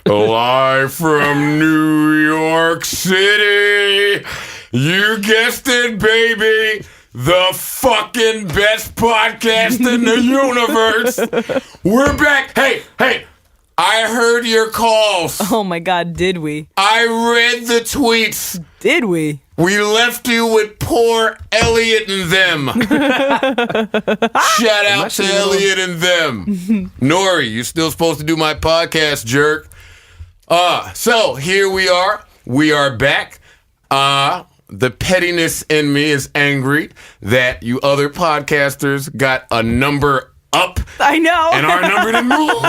Live from New York City. You guessed it, baby. The fucking best podcast in the universe. We're back. Hey. I heard your calls. Oh my God, did we? I read the tweets. Did we? We left you with poor Elliot and them. Shout out to Elliot and them. Nori, you're still supposed to do my podcast, jerk. So here we are. We are back. The pettiness in me is angry that you other podcasters got a number up. I know. And our number didn't move.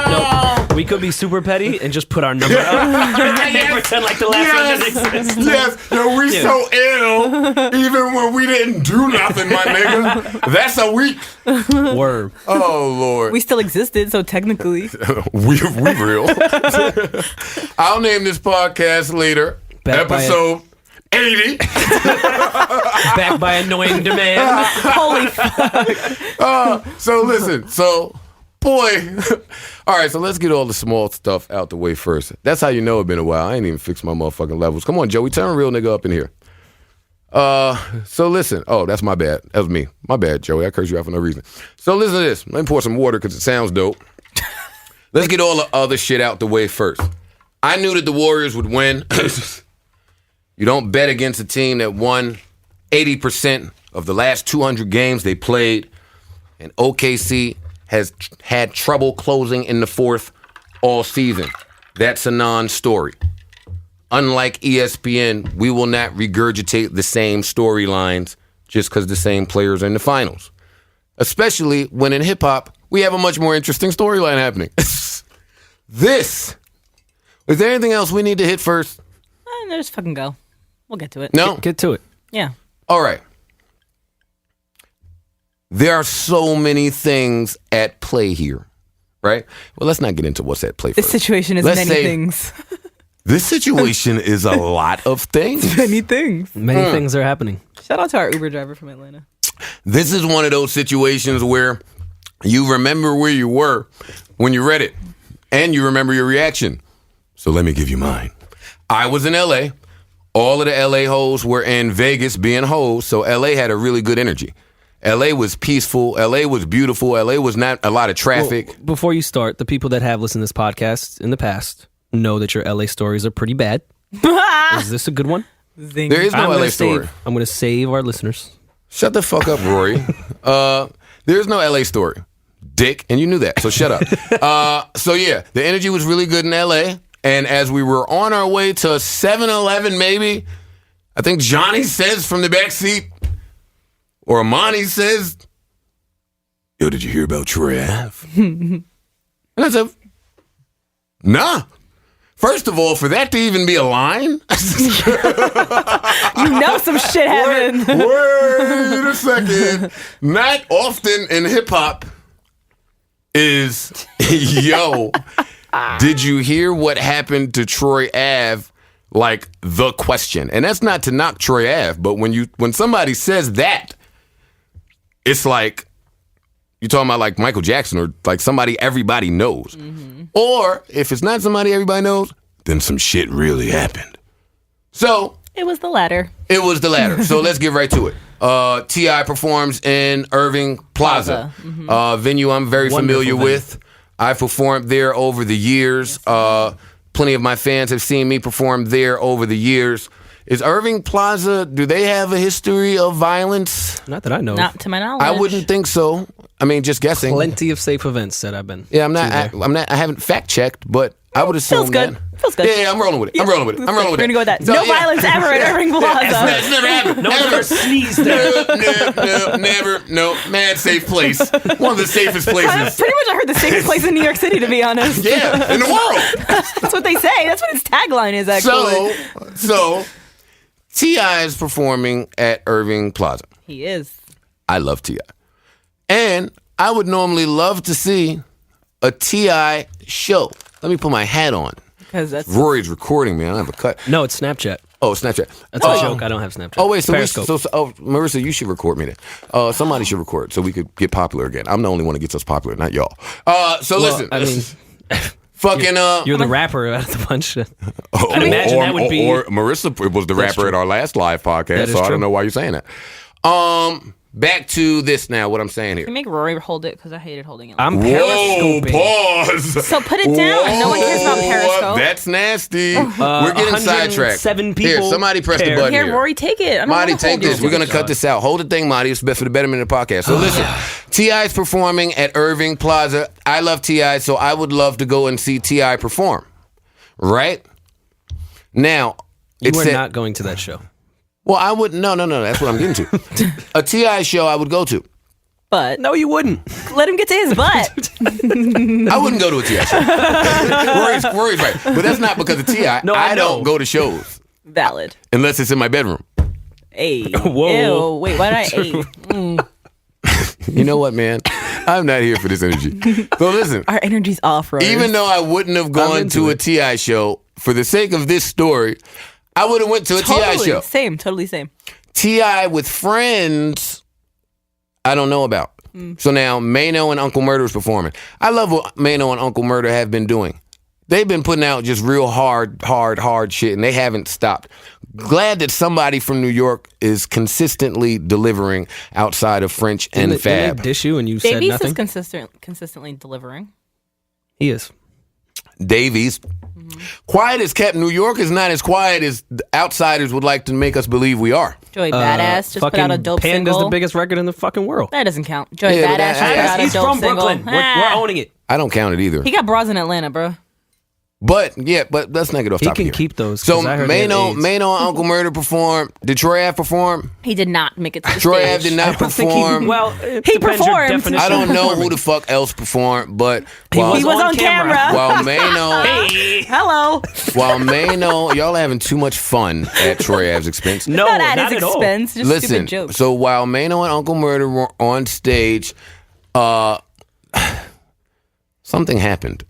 No, we could be super petty and just put our number up and pretend like the last one didn't exist. Yes. Yo, we so ill, even when we didn't do nothing, my nigga. That's a week. Word. Oh, Lord. We still existed, so technically. we real. I'll name this podcast later. Episode 80. Back by annoying demand. Holy fuck. So listen. So, boy. All right, so let's get all the small stuff out the way first. That's how you know it's been a while. I ain't even fixed my motherfucking levels. Come on, Joey. Turn a real nigga up in here. So listen. Oh, that's my bad. That was me. My bad, Joey. I cursed you out for no reason. So listen to this. Let me pour some water because it sounds dope. Let's get all the other shit out the way first. I knew that the Warriors would win. You don't bet against a team that won 80% of the last 200 games they played. And OKC has had trouble closing in the fourth all season. That's a non-story. Unlike ESPN, we will not regurgitate the same storylines just because the same players are in the finals. Especially when in hip-hop, we have a much more interesting storyline happening. Is there anything else we need to hit first? No, just fucking go. We'll get to it. No? Get to it. Yeah. All right. There are so many things at play here, right? Well, let's not get into what's at play This first. situation is many things. This situation is a lot of things. Many things. Many things are happening. Shout out to our Uber driver from Atlanta. This is one of those situations where you remember where you were when you read it, and you remember your reaction. So let me give you mine. I was in L.A. All of the L.A. hoes were in Vegas being hoes, so L.A. had a really good energy. L.A. was peaceful. L.A. was beautiful. L.A. was not a lot of traffic. Well, before you start, the people that have listened to this podcast in the past know that your L.A. stories are pretty bad. Is this a good one? Zing. There is no L.A. story. I'm going to save our listeners. Shut the fuck up, Rory. There's no L.A. story. Dick, and you knew that, so shut up. So yeah, the energy was really good in L.A., and as we were on our way to 7-Eleven, maybe, I think Johnny says from the back seat, or Amani says, "Yo, did you hear about Troy Ave?" And I said, nah. First of all, for that to even be a line, You know some shit happened. Wait a second. Not often in hip hop is, yo, did you hear what happened to Troy Ave? Like the question. And that's not to knock Troy Ave, but when somebody says that, it's like you're talking about like Michael Jackson or like somebody everybody knows. Mm-hmm. Or if it's not somebody everybody knows, then some shit really happened. So It was the latter. it was the latter. So let's get right to it. T.I. performs in Irving Plaza. Mm-hmm. Venue I'm very familiar venue. with. I've performed there over the years. Plenty of my fans have seen me perform there over the years. Is Irving Plaza, do they have a history of violence? Not that I know. Not to my knowledge. I wouldn't think so. I mean, just guessing. Plenty of safe events that I've been. Yeah, to there. I haven't fact checked, but I would assume Feels good. that. Feels good. Yeah, I'm rolling with it. I'm rolling with it. We're gonna go with that. So, No yeah. violence ever at Irving Plaza. It's never happened. No one's ever sneezed there. No, mad safe place. One of the safest places. Pretty much I heard the safest place in New York City, to be honest. Yeah, in the world. That's what they say. That's what its tagline is, actually. So T.I. is performing at Irving Plaza. He is. I love T.I. And I would normally love to see a T.I. show. Let me put my hat on. Because that's... Rory's recording me. I don't have a cut. No, it's Snapchat. Oh, Snapchat. That's a joke. I don't have Snapchat. Oh, wait. So, Periscope. Marisa, you should record me then. Somebody should record so we could get popular again. I'm the only one that gets us popular, not y'all. So listen. I mean, Fucking You're the rapper out of the bunch. I'd imagine that would be- Or Marissa was the rapper true. at our last live podcast, That is so I true. don't know why you're saying that. Back to this now. What I'm saying here. Can you make Rory hold it because I hated holding it. I'm Whoa! periscoping. Pause. So put it down. No one cares about Whoa, Periscope. That's nasty. We're getting sidetracked. 107 Here, people somebody press the paired. button Here, here. Rory, take it. I don't Marty, wanna take hold this. it. We're going to cut this out. Hold the thing, Marty. It's best for the betterment of the podcast. So listen, T.I.'s performing at Irving Plaza. I love T.I., so I would love to go and see T.I. perform. Right? Now, You it were said, not going to that show. well, I would, no, that's what I'm getting to. A T.I. show I would go to. But No, you wouldn't. let him get to his butt. I wouldn't go to a T.I. show. Rory's right. But that's not because of T.I. No, I know. don't go to shows Valid. unless it's in my bedroom. Hey. Whoa. Ew. Wait, why did I ate? You know what, man? I'm not here for this energy. So listen, Our energy's off, Rory. even though I wouldn't have gone into to a it. T.I. show, for the sake of this story, I would have went to a T.I. totally show. same, totally same. T.I. with friends, I don't know about. So now, Mano and Uncle Murder's performing. I love what Mano and Uncle Murder have been doing. They've been putting out just real hard shit, and they haven't stopped. Glad that somebody from New York is consistently delivering outside of French and Didn't they Fab. dish you and you said Davies nothing? is consistently delivering. He is. Davies. Quiet as kept. New York is not as quiet as the outsiders would like to make us believe we are. Joey Badass just put out a dope Panda's single. the biggest record in the fucking world. That doesn't count. Joey Yeah, but Badass just put out a He's dope from single. Brooklyn. We're owning it. I don't count it either. He got bras in Atlanta, bro. But let's not get off He topic can here. keep those. 'cause So I heard they had Mano AIDS. and Uncle Murder performed. Did Troy Ave perform? He did not make it to the Troy stage. Ave did I not don't think he. perform. Well, it He depends your performed. definition I don't of know who performing. the fuck else performed, but He was on camera. while Mano, Hello. while Mano, y'all are having too much fun at Troy Ave's expense. No, Not at not his at all. expense. Just Listen, stupid jokes. so while Mano and Uncle Murder were on stage, something happened.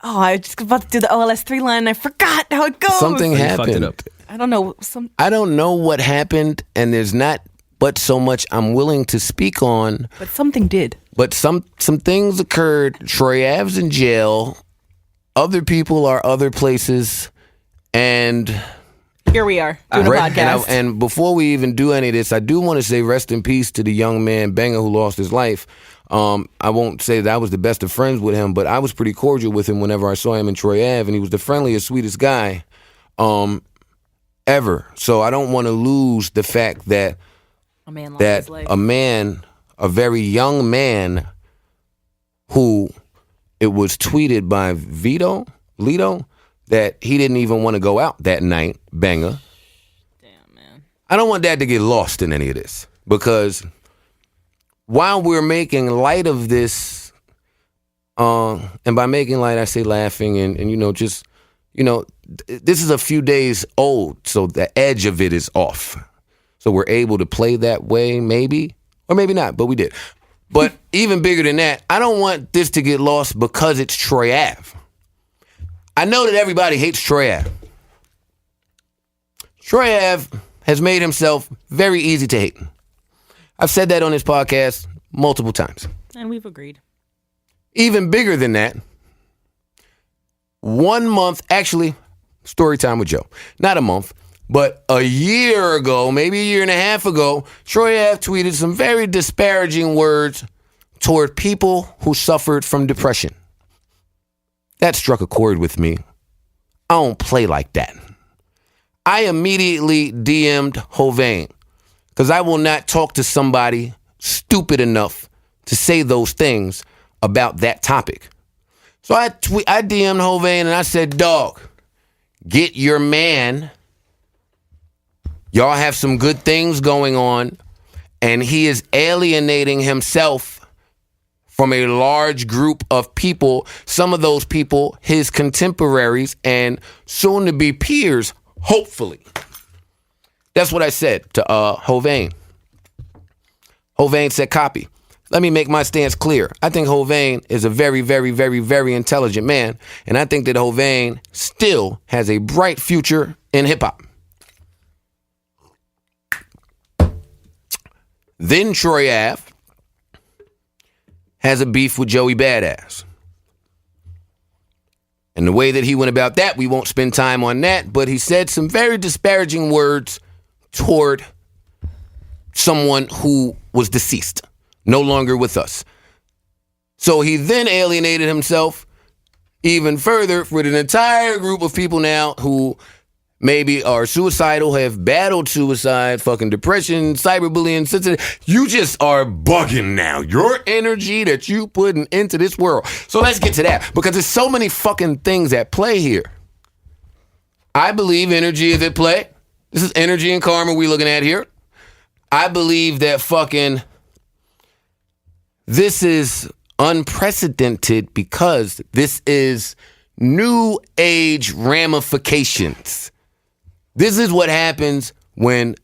Oh, I was just about to do the OLS3 line and I forgot how it goes. Something You fucked it happened. up. I don't know. I don't know what happened, and there's not but so much I'm willing to speak on. But something did. But some things occurred. Troy Ave's in jail. Other people are other places, and Here we are doing a podcast. And before we even do any of this, I do want to say rest in peace to the young man Banger who lost his life. I won't say that I was the best of friends with him, but I was pretty cordial with him whenever I saw him in Troy Ave, and he was the friendliest, sweetest guy ever. So I don't want to lose the fact that a man lost his life. a very young man who it was tweeted by Lito, that he didn't even want to go out that night, Banger. Damn, man. I don't want that to get lost in any of this, because while we're making light of this, and by making light, I say laughing and this is a few days old, so the edge of it is off. So we're able to play that way, maybe, or maybe not, but we did. But even bigger than that, I don't want this to get lost because it's Troy Ave. I know that everybody hates Troy Ave. Troy Ave has made himself very easy to hate. I've said that on this podcast multiple times. And we've agreed. Even bigger than that, 1 month, actually, story time with Joe. Not a month, but a year ago, maybe a year and a half ago, Troy Ave tweeted some very disparaging words toward people who suffered from depression. That struck a chord with me. I don't play like that. I immediately DM'd Hovain, because I will not talk to somebody stupid enough to say those things about that topic. So I DM'd Hovain and I said, dog, get your man. Y'all have some good things going on, and he is alienating himself from a large group of people, some of those people, his contemporaries and soon-to-be peers, hopefully. That's what I said to Hovain. Hovain said, copy. Let me make my stance clear. I think Hovain is a very, very, very, very intelligent man, and I think that Hovain still has a bright future in hip-hop. Then Troy Ave has a beef with Joey Badass. And the way that he went about that, we won't spend time on that, but he said some very disparaging words toward someone who was deceased, no longer with us. So he then alienated himself even further with an entire group of people now who maybe are suicidal, have battled suicide, fucking depression, cyberbullying, sensitive. You just are bugging now. Your energy that you putting into this world. So let's get to that, because there's so many fucking things at play here. I believe energy is at play. This is energy and karma we looking at here. I believe that fucking this is unprecedented because this is new age ramifications. This is what happens when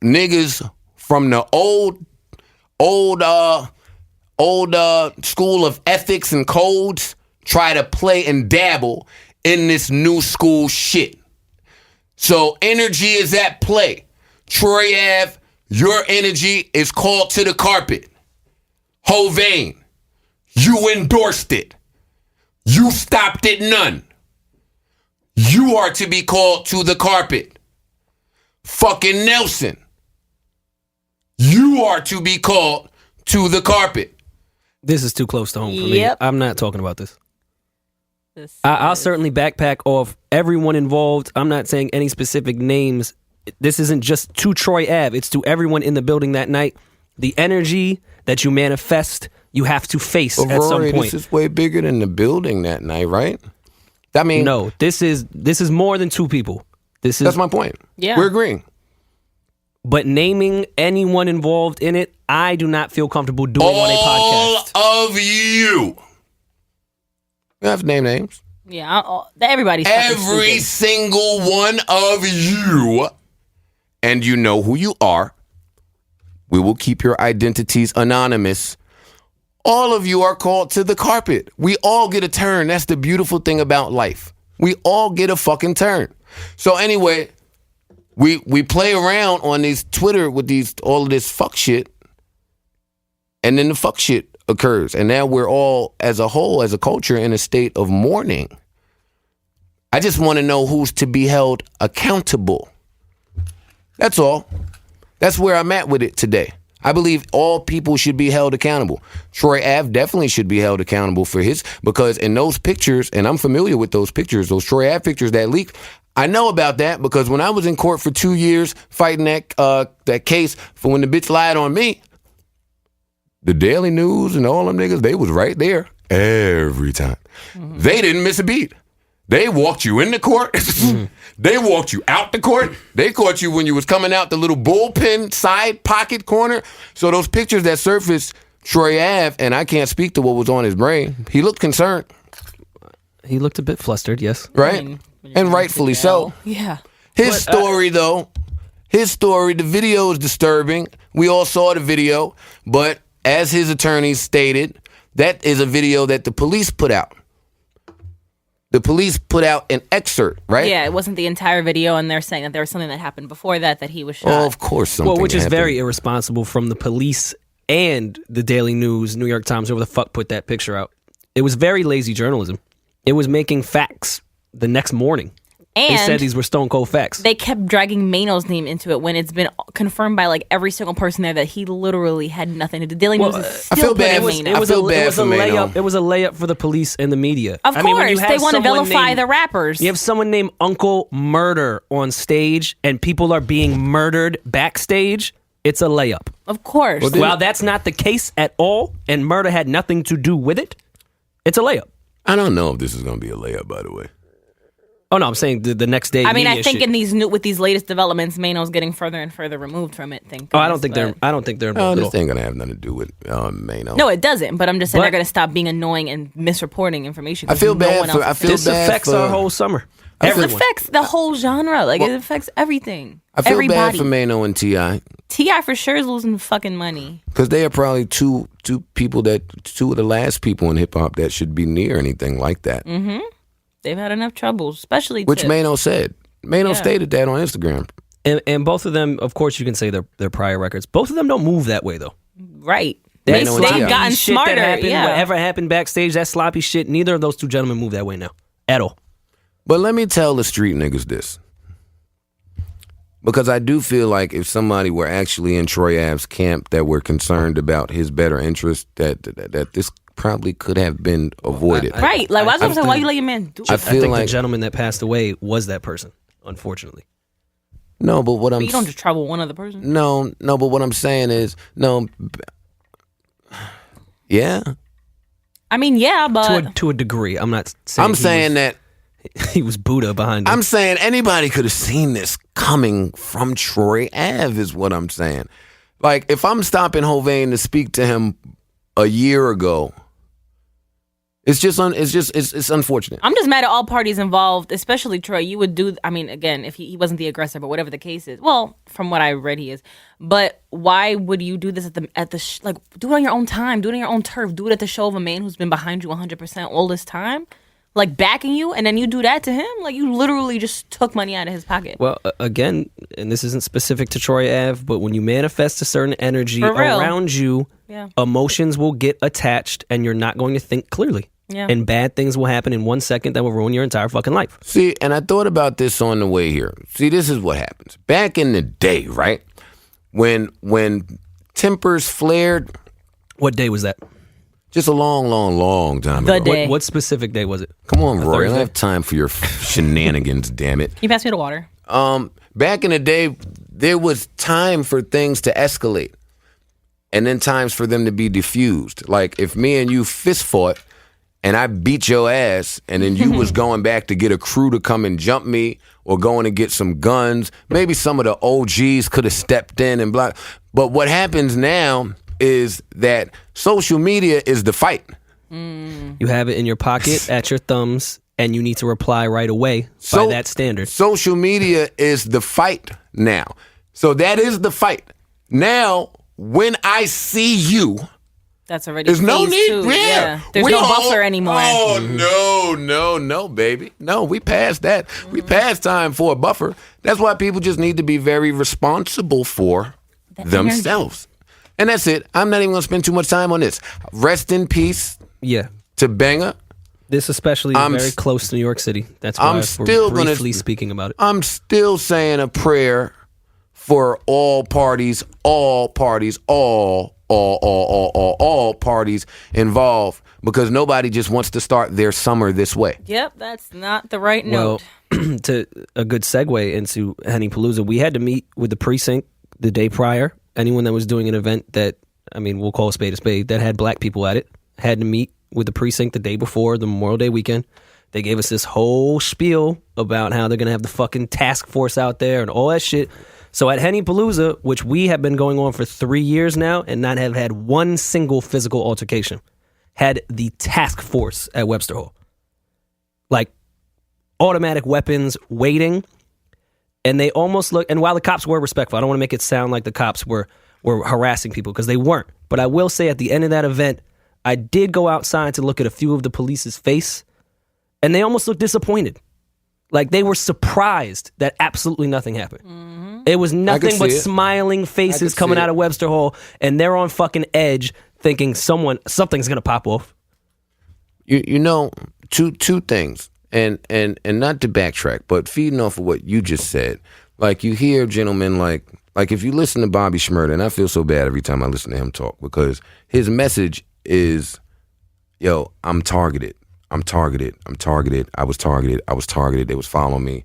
niggas from the old school of ethics and codes try to play and dabble in this new school shit. So energy is at play. Troy Ave, your energy is called to the carpet. Hovain, you endorsed it. You stopped it none. You are to be called to the carpet. Fucking Nelson, you are to be called to the carpet. This is too close to home for me. Yep. I'm not talking about this. I'll certainly backpack off everyone involved. I'm not saying any specific names. This isn't just to Troy Ave. It's to everyone in the building that night. The energy that you manifest, you have to face But at Rory, some point. this is way bigger than the building that night, right? I mean, No, this is more than two people. That's my point. Yeah. We're agreeing. But naming anyone involved in it, I do not feel comfortable doing on a podcast. All of you. We have to name names. Yeah, everybody's fucking Every stupid. single one of you. And you know who you are. We will keep your identities anonymous. All of you are called to the carpet. We all get a turn. That's the beautiful thing about life. We all get a fucking turn. So anyway, we play around on these Twitter with all of this fuck shit, and then the fuck shit occurs. And now we're all, as a whole, as a culture, in a state of mourning. I just want to know who's to be held accountable. That's all. That's where I'm at with it today. I believe all people should be held accountable. Troy Ave definitely should be held accountable for because in those pictures, and I'm familiar with those pictures, those Troy Ave pictures that leaked, I know about that because when I was in court for 2 years fighting that case for when the bitch lied on me, the Daily News and all them niggas, they was right there every time. Mm-hmm. They didn't miss a beat. They walked you into court. They walked you out the court. They caught you when you was coming out the little bullpen side pocket corner. So those pictures that surfaced Troy Ave, and I can't speak to what was on his brain. He looked concerned. He looked a bit flustered, yes. Right? And rightfully so. Yeah. His story, the video is disturbing. We all saw the video. But as his attorneys stated, that is a video that the police put out. The police put out an excerpt, right? Yeah, it wasn't the entire video, and they're saying that there was something that happened before that he was shot. Oh, of course something which is happened. very irresponsible from the police and the Daily News, New York Times, whoever the fuck put that picture out. It was very lazy journalism. It was making facts the next morning. And they said these were stone cold facts. They kept dragging Mano's name into it when it's been confirmed by like every single person there that he literally had nothing to do. Daily News is I still feel bad. putting Mano. I feel bad for Mano. It was a layup for the police and the media. Of when you course, have they want to someone vilify the rappers. You have someone named Uncle Murder on stage, and people are being murdered backstage. It's a layup. Of course. Well, that's not the case at all, and murder had nothing to do with it. It's a layup. I don't know if this is going to be a layup, by the way. Oh no, I'm saying the next day. I mean, I media think shit. with these latest developments, Mano's getting further and further removed from it. I don't think they're. I don't think they're. Oh, this ain't going to have nothing to do with Mano. No, it doesn't. But I'm just saying they're going to stop being annoying and misreporting information. I feel bad for. I feel this bad affects for, our whole summer. It affects the whole genre. Like it affects everything. I feel Everybody. bad for Mano and T.I. T.I. for sure is losing fucking money. Because they are probably two of the last people in hip hop that should be near anything like that. Mm-hmm. They've had enough troubles, especially which Tip. Mano said. Mano stated that on Instagram. And both of them, of course, you can say they're prior records. Both of them don't move that way though. Right. That Mano and They've T.I. gotten shit smarter. That happened, yeah. Whatever happened backstage, that sloppy shit. Neither of those two gentlemen move that way now. at all. But let me tell the street niggas this. Because I do feel like if somebody were actually in Troy Ave's camp that were concerned about his better interest, that this probably could have been avoided. Right. Like, why you let your man do it? I I feel think like the gentleman that passed away was that person, unfortunately. no, but what I'm You don't just trouble one other person. no, but what I'm saying is yeah. I mean, yeah, but To a degree. I'm not saying I'm saying that he was Buddha behind him. I'm saying anybody could have seen this coming from Troy Ave is what I'm saying. Like, if I'm stopping Hovain to speak to him a year ago, it's unfortunate. I'm just mad at all parties involved, especially Troy. You would do, I mean, again, if he wasn't the aggressor, but whatever the case is. Well, from what I read, he is. But why would you do this like, do it on your own time, do it on your own turf, do it at the show of a man who's been behind you 100% all this time? Like, backing you, and then you do that to him? Like, you literally just took money out of his pocket. Well, again, and this isn't specific to Troy Ave, but when you manifest a certain energy around you, emotions will get attached, and you're not going to think clearly. Yeah. And bad things will happen in 1 second that will ruin your entire fucking life. See, and I thought about this on the way here. See, this is what happens. Back in the day, right? When tempers flared. What day was that? Just a long time The ago. day. What specific day was it? Come on, Rory. I Thursday? don't have time for your shenanigans, damn it. Can you pass me the water? Back in the day, there was time for things to escalate. And then times for them to be diffused. Like, if me and you fist fought, and I beat your ass, and then you was going back to get a crew to come and jump me, or going to get some guns, maybe some of the OGs could have stepped in and blah. But what happens now is that social media is the fight. You have it in your pocket, at your thumbs, and you need to reply right away by that standard. Social media is the fight now. So that is the fight. Now, when I see you, That's already there's no phase need. two. Yeah. There's no buffer anymore. Oh, no, baby. No, we passed that. We passed time for a buffer. That's why people just need to be very responsible for themselves. And that's it. I'm not even going to spend too much time on this. Rest in peace Yeah. to Banger. This especially is very close to New York City. That's why we're briefly speaking about it. I'm still saying a prayer for all parties involved, because nobody just wants to start their summer this way. Yep, that's not the right note. Well, to a good segue into Henny Palooza, we had to meet with the precinct the day prior. Anyone that was doing an event that, I mean, we'll call a spade, that had black people at it, had to meet with the precinct the day before the Memorial Day weekend. They gave us this whole spiel about how they're going to have the fucking task force out there and all that shit. So at Henny Palooza, which we have been going on for 3 years now and not have had one single physical altercation, had the task force at Webster Hall. Like, automatic weapons waiting. And they almost look, and while the cops were respectful, I don't want to make it sound like the cops were harassing people, because they weren't. But I will say at the end of that event, I did go outside to look at a few of the police's face, and they almost looked disappointed. Like, they were surprised that absolutely nothing happened. Mm-hmm. It was nothing but smiling faces coming out of Webster Hall, and they're on fucking edge thinking something's going to pop off. You know, two things. And not to backtrack, but feeding off of what you just said, like, you hear gentlemen like if you listen to Bobby Shmurda, and I feel so bad every time I listen to him talk, because his message is, yo, I'm targeted. I was targeted. They was following me.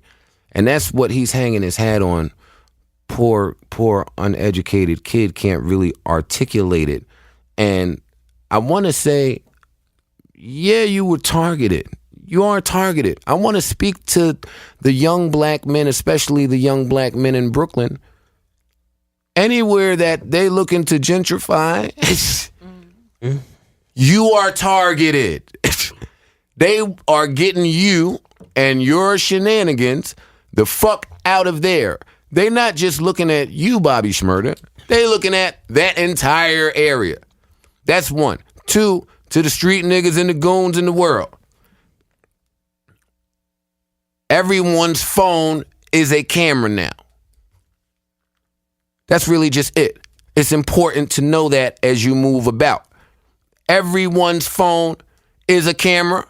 And that's what he's hanging his hat on. Poor uneducated kid can't really articulate it. And I want to say, yeah, you were targeted. You are targeted. I want to speak to the young black men, especially the young black men in Brooklyn. Anywhere that they looking to gentrify, you are targeted. They are getting you and your shenanigans the fuck out of there. They're not just looking at you, Bobby Shmurda. They looking at that entire area. That's one. Two, to the street niggas and the goons in the world. Everyone's phone is a camera now. That's really just it. It's important to know that as you move about. Everyone's phone is a camera.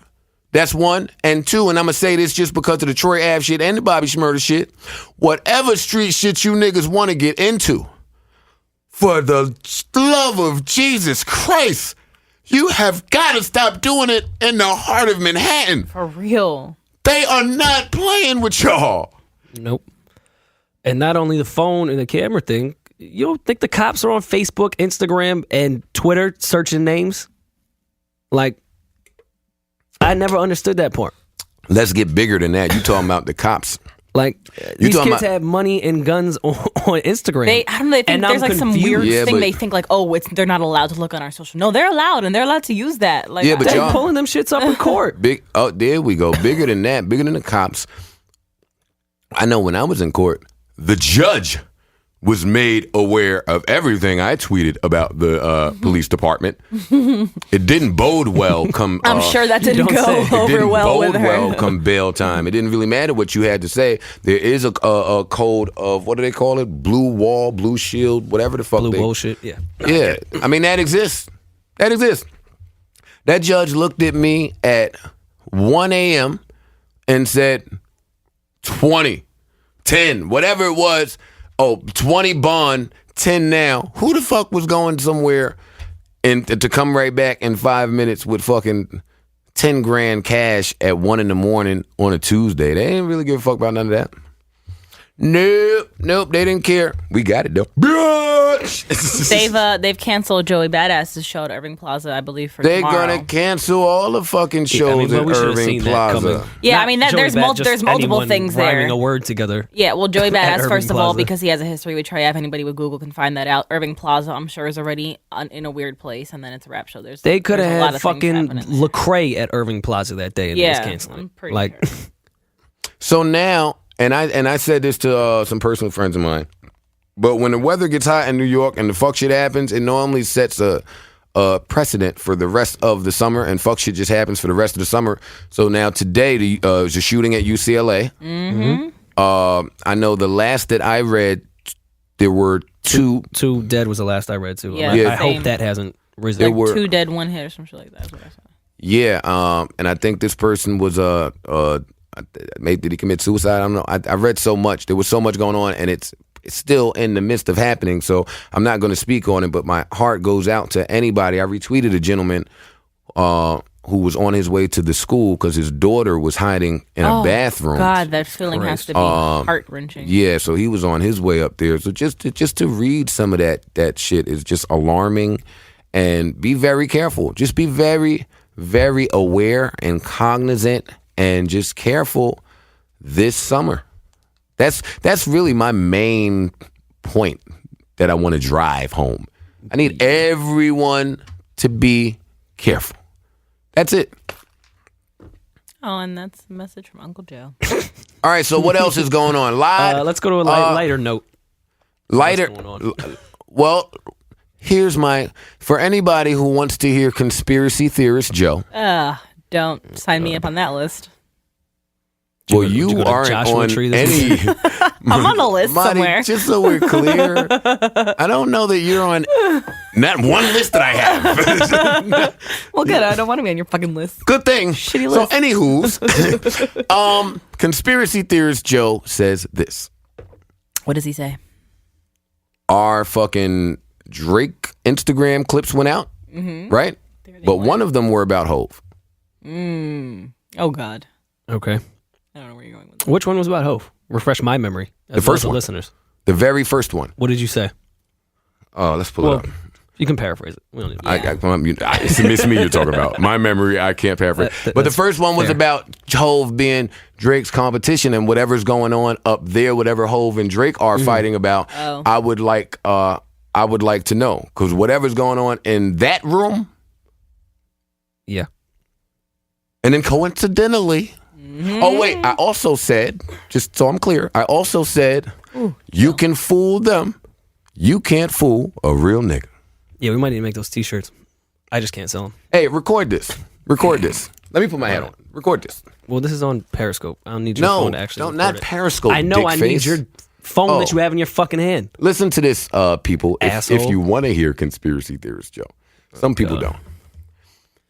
That's one. And two, and I'm going to say this just because of the Troy Ave shit and the Bobby Shmurda shit, whatever street shit you niggas want to get into, for the love of Jesus Christ, you have got to stop doing it in the heart of Manhattan. For real. They are not playing with y'all. Nope. And not only the phone and the camera thing, you don't think the cops are on Facebook, Instagram, and Twitter searching names? Like, I never understood that part. Let's get bigger than that. You talking about the cops. Like, these kids have money and guns on Instagram. I don't know, they think there's like some weird thing they think like, oh, they're not allowed to look on our social. No, they're allowed, and they're allowed to use that. Like, yeah, but they're y'all pulling them shits up in court. There we go. Bigger than that. Bigger than the cops. I know when I was in court, the judge was made aware of everything I tweeted about the police department. It didn't bode well come... I'm sure that didn't go over well with her. It didn't bode well come bail time. It didn't really matter what you had to say. There is a code of, what do they call it? Blue wall, blue shield, whatever the fuck. Blue bullshit, yeah. Yeah, I mean, that exists. That exists. That judge looked at me at 1 a.m. and said, 20, 10, whatever it was... Oh, 20 bond, 10 now. Who the fuck was going somewhere and to come right back in 5 minutes with fucking 10 grand cash at 1 a.m. on a Tuesday? They didn't really give a fuck about none of that. Nope, they didn't care. We got it though. They've canceled Joey Badass's show at Irving Plaza, I believe, for They're tomorrow. gonna cancel all the fucking shows at Irving Plaza. Yeah, I mean there's multiple things there. Rhyming a word together. Yeah, well, Joey Badass, first of all, Plaza. because he has a history with Troy Ave. Anybody with Google can find that out. Irving Plaza, I'm sure, is already in a weird place, and then it's a rap show. They could have had fucking Lecrae at Irving Plaza that day, and yeah, it was canceling. I'm pretty sure. So now. And I said this to some personal friends of mine, but when the weather gets hot in New York and the fuck shit happens, it normally sets a precedent for the rest of the summer, and fuck shit just happens for the rest of the summer. So now today, there's a shooting at UCLA. Mm-hmm. I know the last that I read, there were two dead was the last I read too. Yeah, I hope that hasn't risen. There were 2 dead, 1 hit, or some shit like that. That's what I saw. Yeah, and I think this person was maybe did he commit suicide? I don't know. I read so much. There was so much going on, and it's still in the midst of happening. So I'm not going to speak on it, but my heart goes out to anybody. I retweeted a gentleman who was on his way to the school because his daughter was hiding in a bathroom. God, that feeling has to be heart-wrenching. Yeah, so he was on his way up there. So just to read some of that shit is just alarming, and be very careful. Just be very, very aware and cognizant. And just careful this summer. That's really my main point that I want to drive home. I need everyone to be careful. That's it. Oh, and that's a message from Uncle Joe. All right, so what else is going on? Let's go to a lighter note. Lighter. Well, here's for anybody who wants to hear conspiracy theorist Joe. Don't sign me up on that list. Well, you aren't on any. I'm on a list Marty, somewhere. Just so we're clear, I don't know that you're on not one list that I have. Well, good. I don't want to be on your fucking list. Good thing. Shitty So, list. anywho's, conspiracy theorist Joe says this. What does he say? Our fucking Drake Instagram clips went out, right? But one of them were about Hove. Oh, God. Okay. I don't know where you're going with that. Which one was about Hove? Refresh my memory. The first one. Listeners. The very first one. What did you say? Oh, let's pull it up. You can paraphrase it. We don't need to. It's me you're talking about. My memory, I can't paraphrase. But the first one was about Hove being Drake's competition, and whatever's going on up there, whatever Hove and Drake are fighting about, I would like to know, because whatever's going on in that room. Yeah. And then coincidentally, oh wait, I also said, just so I'm clear, you can fool them, you can't fool a real nigga. Yeah, we might need to make those t-shirts. I just can't sell them. Hey, record this. Let me put my hat on. Record this. Well, this is on Periscope. I don't need your phone to actually record not it. Periscope. I know. I need your phone that you have in your fucking hand. Listen to this, people. If Asshole. you want to hear conspiracy theorist Joe, some people don't.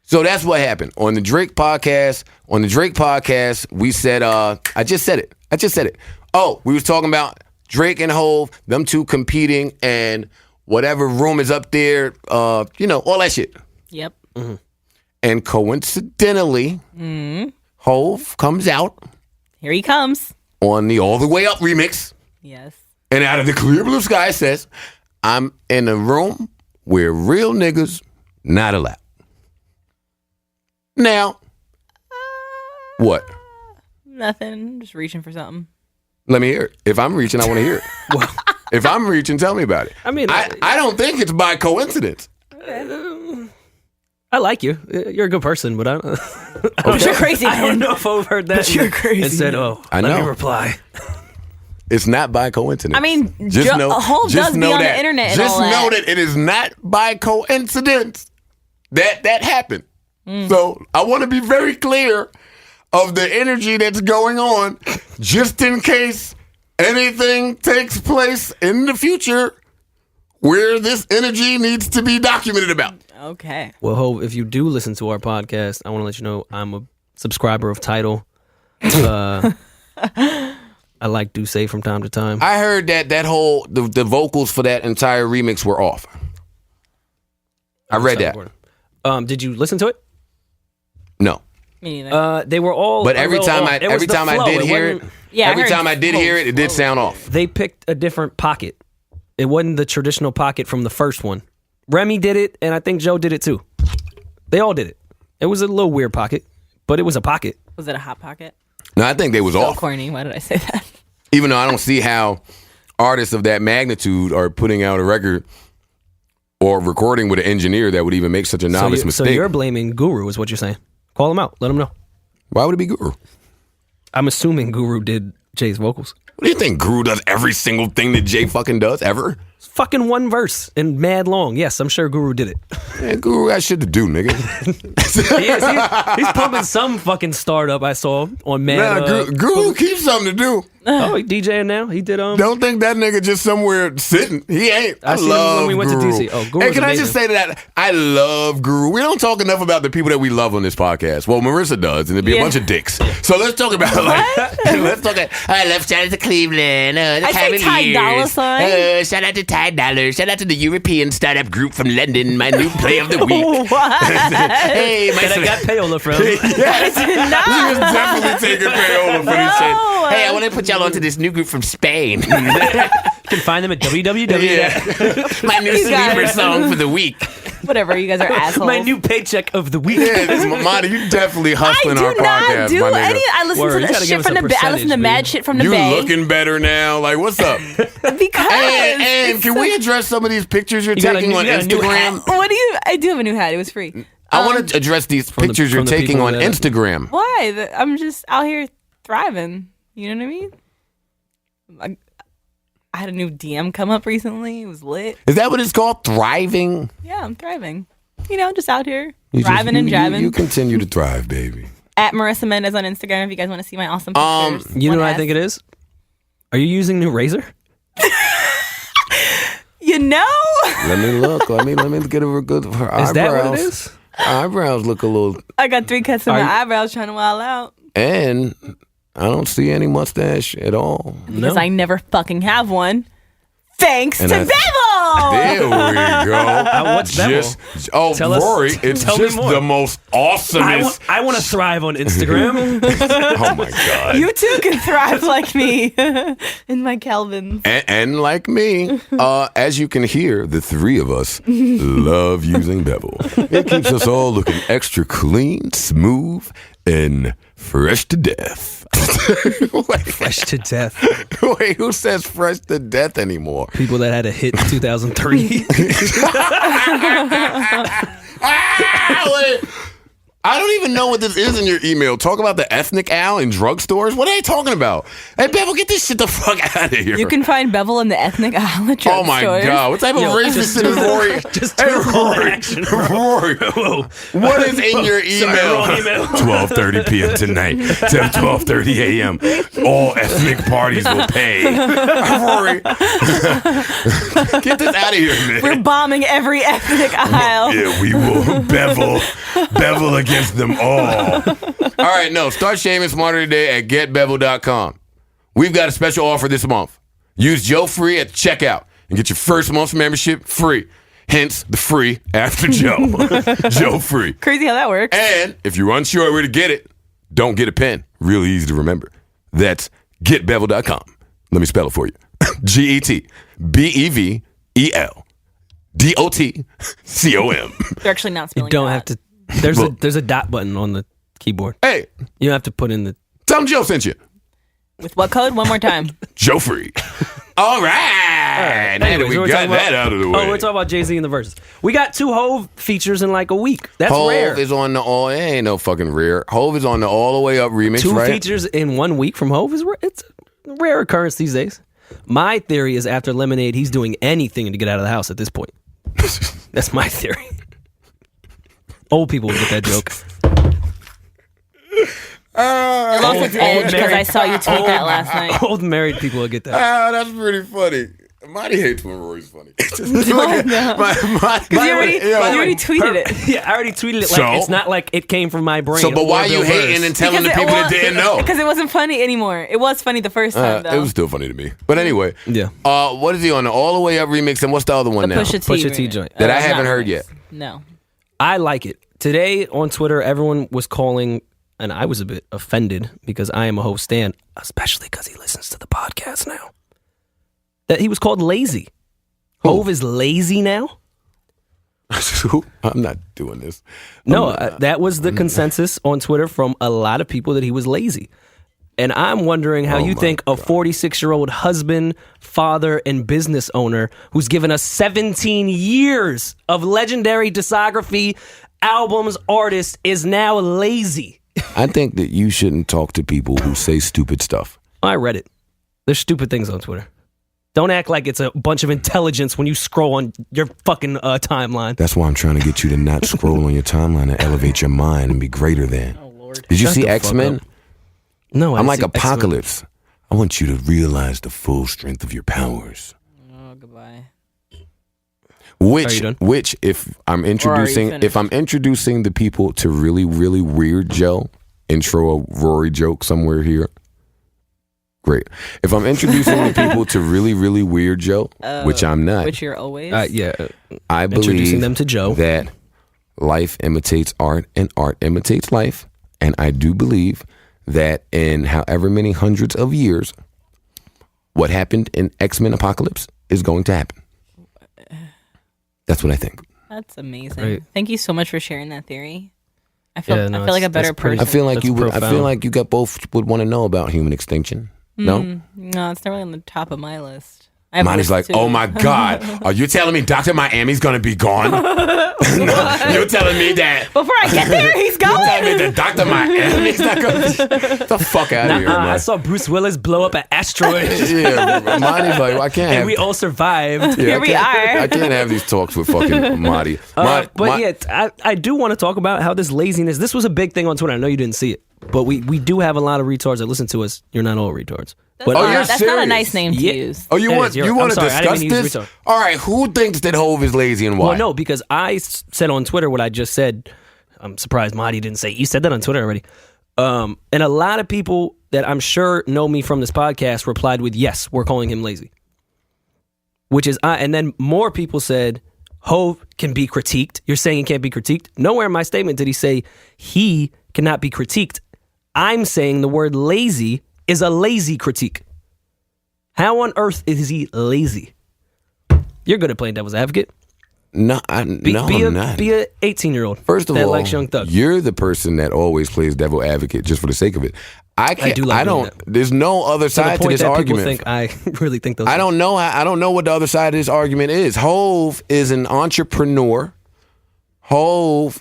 So that's what happened on the Drake podcast. On the Drake podcast, we said, I just said it. Oh, we was talking about Drake and Hove, them two competing, and whatever room is up there, all that shit. Yep. Mm-hmm. And coincidentally, Hove comes out. Here he comes. On the All the Way Up remix. Yes. And out of the clear blue sky says, I'm in a room where real niggas not allowed. Now, what? Nothing. Just reaching for something. Let me hear it. If I'm reaching, I want to hear it. Well, if I'm reaching, tell me about it. I mean, I don't think it's by coincidence. I like you. You're a good person, but But you're crazy, man. I don't know if I've heard that. But you're crazy. And said, I know. let me reply. It's not by coincidence. I mean, Hov does be on the internet and all that. Just know that it is not by coincidence that happened. So I want to be very clear of the energy that's going on, just in case anything takes place in the future where this energy needs to be documented about. Okay. Well, Hov, if you do listen to our podcast, I want to let you know I'm a subscriber of Tidal. I like Do Say from time to time. I heard that the vocals for that entire remix were off. I read that. Did you listen to it? No. Me neither. They were all. But every time I did hear it, it did sound off. They picked a different pocket. It wasn't the traditional pocket from the first one. Remy did it, and I think Joe did it too. They all did it. It was a little weird pocket, but it was a pocket. Was it a hot pocket? No, I think they was So off. corny. Why did I say that? Even though I don't see how artists of that magnitude are putting out a record or recording with an engineer that would even make such a novice mistake. So you're blaming Guru, is what you're saying? Call him out. Let him know. Why would it be Guru? I'm assuming Guru did Jay's vocals. What do you think? Guru does every single thing that Jay fucking does ever? It's fucking one verse and mad long. Yes, I'm sure Guru did it. Man, Guru got shit to do, nigga. He's pumping some fucking startup I saw on Mad. Guru keeps something to do. Oh, he DJing now. He did. Don't think that nigga just somewhere sitting. He ain't. I seen love him when we went to Guru. DC. Oh, Guru's Hey, can I amazing. just say that I love Guru? We don't talk enough about the people that we love on this podcast. Well, Marissa does, and there'd be a bunch of dicks. So let's talk about let's talk. I love shout out to Cleveland. I say Ty Dolla Sign. Shout out to Ty Dolla. Shout out to the European startup group from London. My new play of the week. What? Hey, my that I got payola from. Yes. I did not. He was definitely taking payola for this shit. Hey, I want to put y'all onto this new group from Spain. You can find them at www. Yeah. My new You guys. sleeper song for the week. Whatever, you guys are assholes. My new paycheck of the week. Yeah, this Monty, you definitely hustling our I do podcast, not do my nigga. any. I listen Word, to you the gotta shit give us from a the. I listen to percentage, mad man. shit from the You Bay. looking better now. Like, what's up? Because and can we address some of these pictures you're taking on Instagram? What do you? I do have a new hat. It was free. I want to address these pictures you're from the taking people on that- Instagram. Why? I'm just out here thriving. You know what I mean? I had a new DM come up recently. It was lit. Is that what it's called? Thriving? Yeah, I'm thriving. You know, just out here You just- thriving and you- jiving. You continue to thrive, baby. At Marisa Mendez on Instagram if you guys want to see my awesome pictures. You know what I think it is? Are you using new razor? You know? Let me look. Let me get a good. Her eyebrows. Is that what it is? Her eyebrows look a little, I got 3 cuts in my eyebrows trying to wild out. and I don't see any mustache at all. Because I never fucking have one. Thanks And to I- Bevel! There we go. What's Bevel? Tell Rory, it's tell me just more. the most awesomest. I want to thrive on Instagram. Oh my god! You too can thrive like me in my Calvins. And like me, as you can hear, the three of us love using Bevel. It keeps us all looking extra clean, smooth, and fresh to death. Fresh to death. Wait, who says fresh to death anymore? People that had a hit in 2003. Wait. I don't even know what this is in your email. Talk about the ethnic aisle in drugstores? What are they talking about? Hey, Bevel, get this shit the fuck out of here. You can find Bevel in the ethnic aisle at drugstores. Oh my God. What type of racist shit is Rory? Just Hey, Rory. Rory. What is in your email? 12:30 p.m. tonight to 12:30 a.m. All ethnic parties will pay. Rory. Get this out of here, man. We're bombing every ethnic aisle. Yeah, we will bevel against them all. All right, no. Start shaming smarter today at getbevel.com. We've got a special offer this month. Use Joe Free at the checkout and get your first month's membership free. Hence the free after Joe. Joe Free. Crazy how that works. And if you're unsure where to get it, don't get a pen. Really easy to remember. That's getbevel.com. Let me spell it for you. GetBevelDotcom. They're actually not spelling You don't that. have to. There's a dot button on the keyboard. Hey, You don't have to put in the. tell them Joe sent you. With what code? One more time. Joe Free. All right. Now that Anyways, we we're got talking that about- out of the way. Oh, we're talking about Jay-Z and the verses. We got 2 Hove features in like a week. That's Hove rare. is on the all. It ain't no fucking rare. Hove is on the All the Way Up remix, 2 right? features in 1 week from Hove is it's a rare occurrence these days. My theory is after Lemonade, he's doing anything to get out of the house at this point. That's my theory. Old people will get that joke. I lost its edge because I saw you tweet that last night. Old married people will get that. That's pretty funny. Monty hates when Rory's funny. You already tweeted it. Yeah, I already tweeted it. Like So? it's not like it came from my brain. So, but or why Bill you hating Burr's. and telling the people that didn't know? Because it wasn't funny anymore. It was funny the first time, though. It was still funny to me. But anyway, Yeah. what is he on the All the Way Up remix? And what's the other one the now? Pusha T T joint. That I not haven't heard remix. yet. No. I like it. Today on Twitter, everyone was calling, and I was a bit offended because I am a Hove stan, especially because he listens to the podcast now, that he was called lazy. Hove is lazy now? I'm not doing this. No, that was the consensus on Twitter from a lot of people that he was lazy. And I'm wondering how you my think a 46-year-old husband, father, and business owner who's given us 17 years of legendary discography, albums, artists is now lazy. I think that you shouldn't talk to people who say stupid stuff. I read it. There's stupid things on Twitter. Don't act like it's a bunch of intelligence when you scroll on your fucking timeline. That's why I'm trying to get you to not scroll on your timeline and elevate your mind and be greater than. Oh, Lord. Did you Shut see the fuck X-Men? up. No, I'm didn't like see X-Men. Apocalypse. I want you to realize the full strength of your powers. Oh, goodbye. Are you done? Which, if I'm introducing the people to really, really weird Joe, intro a Rory joke somewhere here. Great. If I'm introducing the people to really, really weird Joe, which I'm not, Which you're always. Yeah. I Introducing believe them to Joe. that life imitates art and art imitates life. And I do believe that in however many hundreds of years, what happened in X-Men Apocalypse is going to happen. That's what I think. That's amazing. Right. Thank you so much for sharing that theory. I feel Yeah, no, I feel like a better that's pretty- person. I feel like That's you would. I feel profound. like you got both would want to know about human extinction. No, No, it's not really on the top of my list. I have Monty's like, lists too. oh my God, are you telling me Dr. Miami's gonna be gone? You're telling me that. Before I get there, he's You're telling me going. that Dr. Miami's not gonna be. Get the fuck out of here, I man. saw Bruce Willis blow up an asteroid. Yeah, Monty's like, well, I can't have. And we all survived. yeah, Here I we can't- are. I can't have these talks with fucking Monty. I do want to talk about how this laziness, this was a big thing on Twitter. I know you didn't see it, but we do have a lot of retards that listen to us. You're not all retards. That's, But not, Oh, you're that's not a serious? nice name to Yeah. use. Oh, you It want is, you're you right. want I'm to sorry, I didn't discuss mean to use this? retard. All right, who thinks that Hove is lazy and why? Well, no, because I said on Twitter what I just said. I'm surprised Marty didn't say. You said that on Twitter already. And a lot of people that I'm sure know me from this podcast replied with, yes, we're calling him lazy. Which is, and then more people said, Hove can be critiqued. You're saying he can't be critiqued? Nowhere in my statement did he say he cannot be critiqued. I'm saying the word lazy is a lazy critique. How on earth is he lazy? You're good at playing devil's advocate. No, I'm not. Be a 18-year-old. First of that all, likes Young Thug. you're the person that always plays devil advocate just for the sake of it. I can't. do like I doing don't. There's no other To the side to point this that argument. people think I really think those. I don't know. I don't know what the other side of this argument is. Hove is an entrepreneur. Hove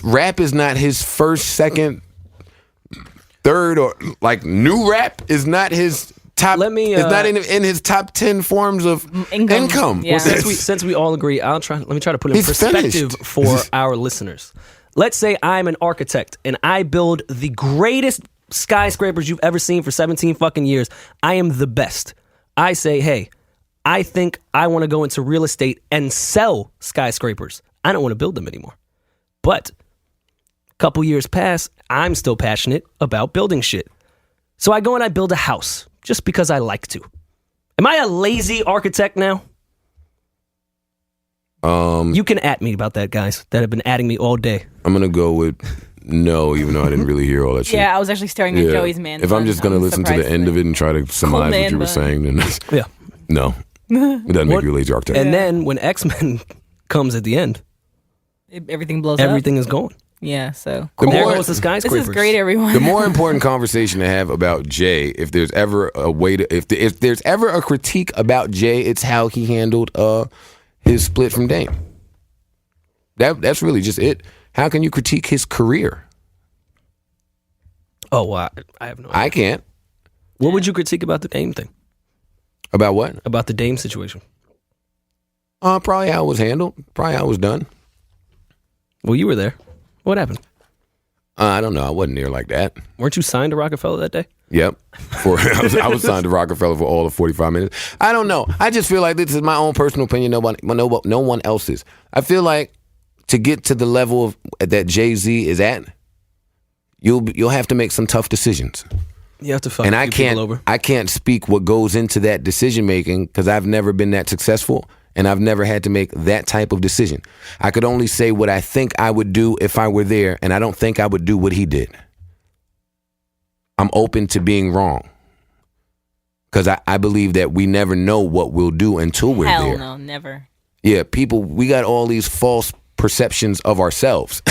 rap is not his first, second, third, or like new rap is not his top. Let me, it's not in his top 10 forms of income. Yeah. Well, since we all agree, let me try to put it in perspective for our listeners. Let's say I'm an architect and I build the greatest skyscrapers you've ever seen for 17 fucking years. I am the best. I say, hey, I think I want to go into real estate and sell skyscrapers. I don't want to build them anymore. But a couple years pass, I'm still passionate about building shit. So I go and I build a house just because I like to. Am I a lazy architect now? You can at me about that, guys, that have been atting me all day. I'm going to go with no, even though I didn't really hear all that shit. Yeah, I was actually staring at Joey's man. If I'm just going to listen to the end of it and try to surmise what you were saying, then yeah. No. It doesn't make you a lazy architect. And then when X-Men comes at the end, everything blows up. Everything is gone. Yeah, so there goes the skyscrapers. This is great, everyone. The more important conversation to have about Jay, if there's ever a way to, if there's ever a critique about Jay, it's how he handled his split from Dame. That's really just it. How can you critique his career? Oh, well, I have no idea. I can't. What would you critique about the Dame thing? About what? About the Dame situation. Probably how it was handled. Probably how it was done. Well, you were there. What happened? I don't know. I wasn't there like that. Weren't you signed to Rockefeller that day? Yep. I was signed to Rockefeller for all of 45 minutes. I don't know. I just feel like this is my own personal opinion. No one else's. I feel like to get to the level of that Jay-Z is at, you'll have to make some tough decisions. You have to fuck people over. I can't speak what goes into that decision making because I've never been that successful and I've never had to make that type of decision. I could only say what I think I would do if I were there, and I don't think I would do what he did. I'm open to being wrong because I believe that we never know what we'll do until we're there. Hell no, never. Yeah, we got all these false perceptions of ourselves.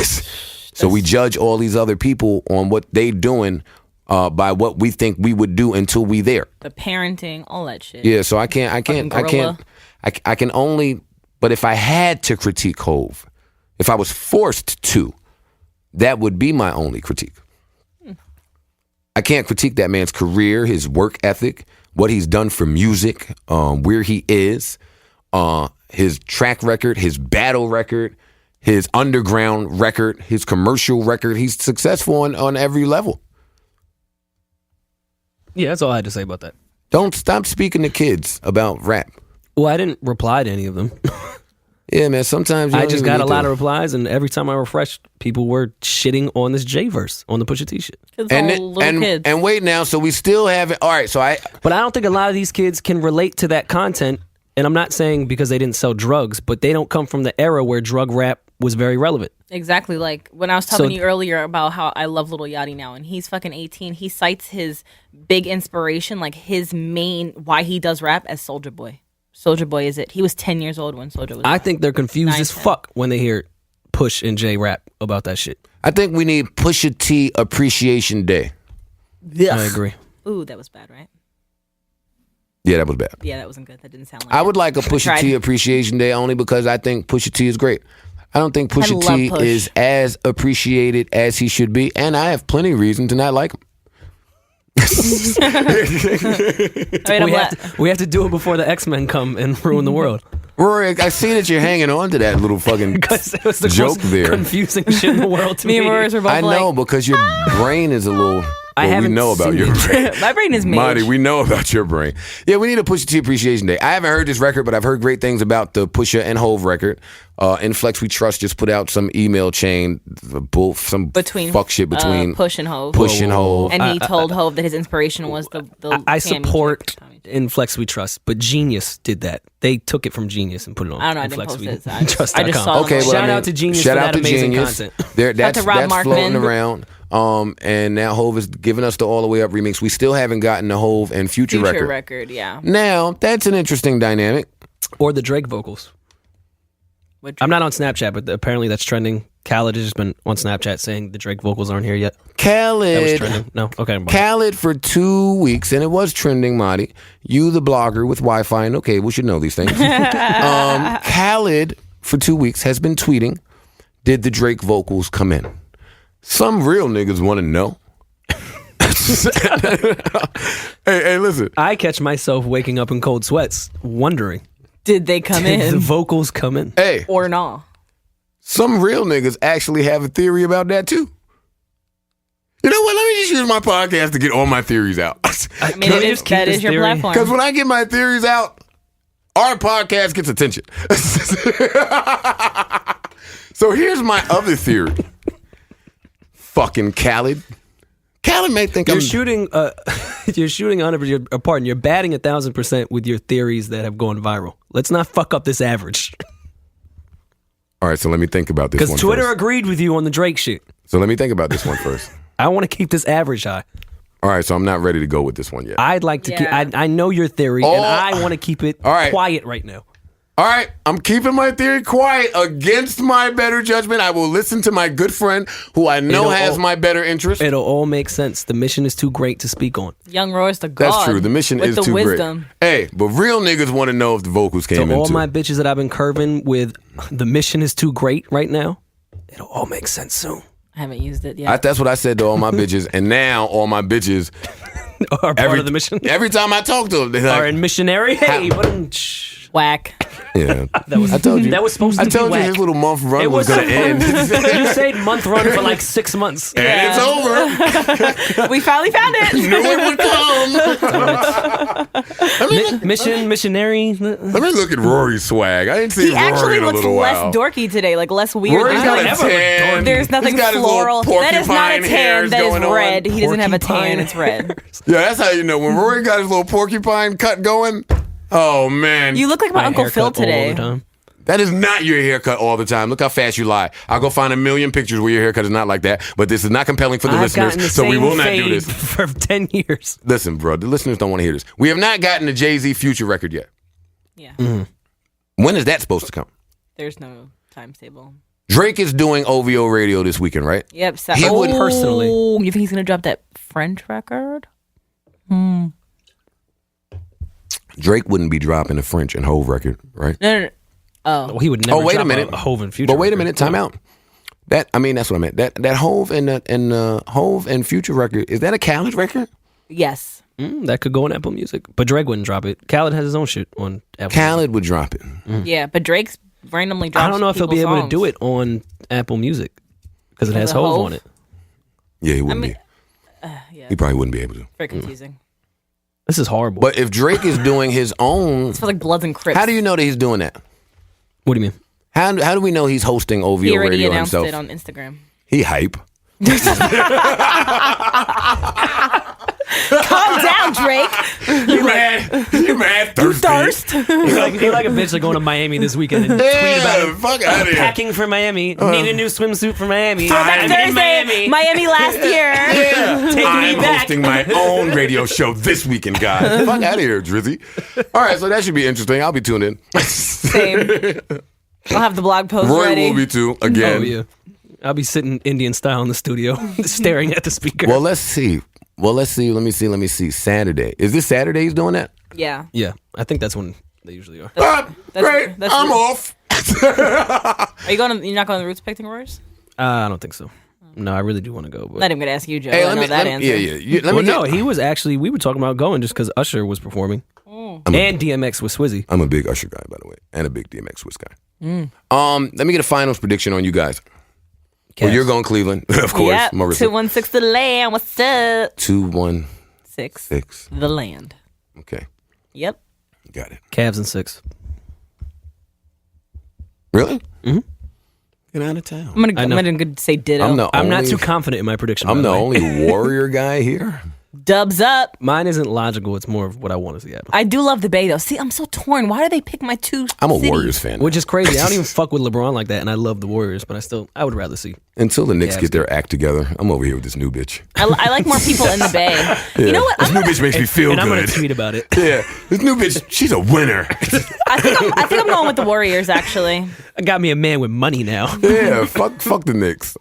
So we judge all these other people on what they doing by what we think we would do until we there. The parenting, all that shit. Yeah, so I can only, but if I had to critique Hove, if I was forced to, that would be my only critique. I can't critique that man's career, his work ethic, what he's done for music, where he is, his track record, his battle record, his underground record, his commercial record. He's successful on every level. Yeah, that's all I had to say about that. Don't stop speaking to kids about rap. Well, I didn't reply to any of them. Yeah, man, sometimes I just got a lot of replies, and every time I refreshed, people were shitting on this J-verse, on the Pusha T shit. And wait now, so we still haven't, all right, But I don't think a lot of these kids can relate to that content, and I'm not saying because they didn't sell drugs, but they don't come from the era where drug rap was very relevant. Exactly. Like when I was talking to you earlier about how I love Lil Yachty now, and he's fucking 18, he cites his big inspiration, like his main, why he does rap, as Soulja Boy. Soulja Boy is it. He was 10 years old when Soulja was I think they're confused as fuck when they hear Push and Jay rap about that shit. I think we need Pusha T Appreciation Day. Yeah, I agree. Ooh, that was bad, right? Yeah, that was bad. Yeah, that wasn't good. That didn't sound like I would like a Pusha T Appreciation Day only because I think Pusha T is great. I don't think Pusha T is as appreciated as he should be, and I have plenty of reason to not like him. We have to do it before the X-Men come and ruin the world. Rory, I see that you're hanging on to that little fucking it was the joke most there. Confusing shit in the world to me. Me and Rory were both I know because your brain is a little. We know about your brain. My brain is made. Marty, we know about your brain. Yeah, we need a Pusha T Appreciation Day. I haven't heard this record, but I've heard great things about the Pusha and Hove record. In Flex We Trust just put out some email chain, fuck shit between Push and Hove. Push and Hove. And he told Hove that his inspiration was the I support In Flex We Trust, but Genius did that. They took it from Genius and put it on. I don't know. I didn't Flex post We it. Trust. I just saw okay, them. Shout out to Genius shout for out that to amazing Genius. content. That's Markman. floating around. And now Hove is giving us the All the Way Up remix. We still haven't gotten the Hove and Future record. Yeah. Now, that's an interesting dynamic. Or the Drake vocals. I'm not on Snapchat, but apparently that's trending. Khaled has just been on Snapchat saying the Drake vocals aren't here yet. Khaled. That was trending. No? Okay. Khaled for 2 weeks, and it was trending, Marty. You, the blogger with Wi-Fi, and okay, we should know these things. Khaled, for 2 weeks, has been tweeting did the Drake vocals come in? Some real niggas want to know. hey, listen. I catch myself waking up in cold sweats, wondering, Did they come did the in vocals come in? Hey, or not? some real niggas actually have a theory about that too. You know what? Let me just use my podcast to get all my theories out. I mean, that is your platform. Because when I get my theories out, our podcast gets attention. So here's my other theory. Fucking Khaled. Khaled may think You're I'm shooting. You're shooting 100%. Pardon. You're batting 1,000% with your theories that have gone viral. Let's not fuck up this average. All right, so let me think about this one Because Twitter first. agreed with you on the Drake shit. So let me think about this one first. I want to keep this average high. All right, so I'm not ready to go with this one yet. I'd like to keep. Yeah. I know your theory, and I want to keep it All right. quiet right now. All right, I'm keeping my theory quiet against my better judgment. I will listen to my good friend who I know has my better interest. It'll all make sense. The mission is too great to speak on. Young Roy's the god. That's true. The mission with is the too wisdom. great. Hey, but real niggas want to know if the vocals came So in all too. my bitches that I've been curving with, the mission is too great right now. It'll all make sense soon. I haven't used it yet. That's what I said to all my bitches, and now all my bitches Are part of the mission. Every time I talk to them, they're Are like, in missionary. Hey, Whack. yeah. I told you. That was supposed to I be told you whack. his little month run It was was going to end. You said month run for like 6 months. And it's over. We finally found it. Knew it would come. Missionary. Let me look at Rory's swag. I didn't see He Rory actually in a looks little less while. dorky today, like less weird. Rory's There's got nothing- a tan. There's nothing He's got his little floral. That is not a porcupine tan. hairs That is going on. red. He doesn't have a tan. Porcupine It's red. Yeah, that's how you know. When Rory got his little porcupine cut going, oh, man. You look like my Uncle Phil haircut all today. the time. That is not your haircut all the time. Look how fast you lie. I'll go find a million pictures where your haircut is not like that, but this is not compelling for the I've gotten listeners, the so we same will not do fade this. for 10 years. Listen, bro, the listeners don't want to hear this. We have not gotten the Jay-Z Future record yet. Yeah. When is that supposed to come? There's no timetable. Drake is doing OVO radio this weekend, right? Yep. So, He would personally. You think he's gonna drop that French record? Drake wouldn't be dropping a French and Hove record, right? No. Oh. Well, he would never. Oh, wait a drop minute. a Hove and Future. But wait a record. minute, time out. That's what I meant. That Hove and Hove and Future record, is that a Khaled record? Yes. That could go on Apple Music, but Drake wouldn't drop it. Khaled has his own shit on Apple. Khaled would drop it. Yeah, but Drake's randomly drops. I don't know if he'll be able people's to do songs. it on Apple Music because it has Is it Hove Hove? on it. Yeah, he wouldn't mean, be. He probably wouldn't be able to. Very confusing. This is horrible. But if Drake is doing his own, It's for like Bloods and Crips. how do you know that he's doing that? What do you mean? How do we know he's hosting OVO He already radio announced himself? it on Instagram. He hype. Calm down, Drake. You mad? You mad? Thirsty? Thirst. He like a bitch that going to Miami this weekend and tweet about Yeah, it. fuck out of here. Packing for Miami. Need a new swimsuit for Miami. Throwback I'm Thursday. in Miami. Miami last year. Yeah. Taking I'm me back. hosting my own radio show this weekend, guys. Fuck out of here, Drizzy. All right, so that should be interesting. I'll be tuned in. Same. We'll have the blog post Roy ready. will be too, again. Oh yeah. I'll be sitting Indian style in the studio, staring at the speaker. Well, let's see. Let me see. Saturday. Is this Saturday he's doing that? Yeah. yeah, I think that's when they usually are. Great. that's I'm the- off. Are you going? You're not going to the Roots Picking Roars? I don't think so. No, I really do want to go. But Not even going to ask you, Joe. Hey, I know that answer. Yeah. Let well, me no, he was actually. We were talking about going just because Usher was performing, and DMX was Swizzy. I'm a big Usher guy, by the way, and a big DMX Swiss guy. Let me get a finals prediction on you guys. Well, you're going Cleveland, of course. Yep. Marissa. 216 the land. What's up? 2-1-6. 6. The land. Okay, Yep. got it. Cavs in 6. Really? Mm-hmm. Get out of town. I'm gonna say ditto. I'm not too confident in my prediction. I'm by the way. only Warrior guy here. Dubs up. Mine isn't logical. It's more of what I want to see happen. I do love the Bay though. See, I'm so torn. Why do they pick my two? I'm a cities? Warriors fan. Which is crazy. I don't even fuck with LeBron like that, and I love the Warriors, but I would rather see. Until the Knicks Yeah, get their act together, I'm over here with this new bitch. I like more people in the Bay. Yeah. You know what? This new bitch makes me feel and I'm gonna good. tweet about it. Yeah, this new bitch, she's a winner. I think I'm going with the Warriors. Actually, I got me a man with money now. Yeah, fuck the Knicks.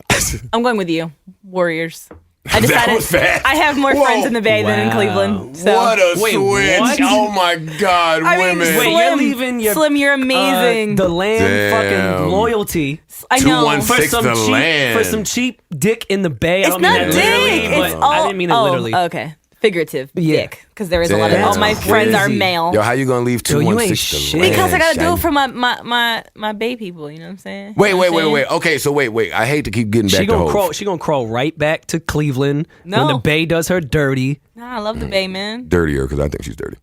I'm going with you, Warriors. I That decided was fast. I have more Whoa. friends in the Bay than in Wow. Cleveland. So. What a Wait, switch! what? Oh my God, I mean, women! Wait, Slim, you're leaving your Slim, you're amazing. the land Damn. fucking loyalty I know. 216 for some the cheap land. for some cheap dick in the Bay. I It's don't mean not that dick. literally, It's but all. I didn't mean it literally. Okay, figurative Yeah. dick. Because there is a lot of. Damn. All my That's friends are crazy. male. Yo, how you gonna leave Yo, you ain't 216 the shit. land? Because I gotta do Shiny? it for my Bay people. You know what I'm saying? Wait, You know wait, what I'm wait, saying? wait. Okay, so wait. I hate to keep getting back She to gonna Hov. crawl. She gonna crawl right back to Cleveland when No. the Bay does her dirty. Nah, I love the Bay, man. Dirtier because I think she's dirty.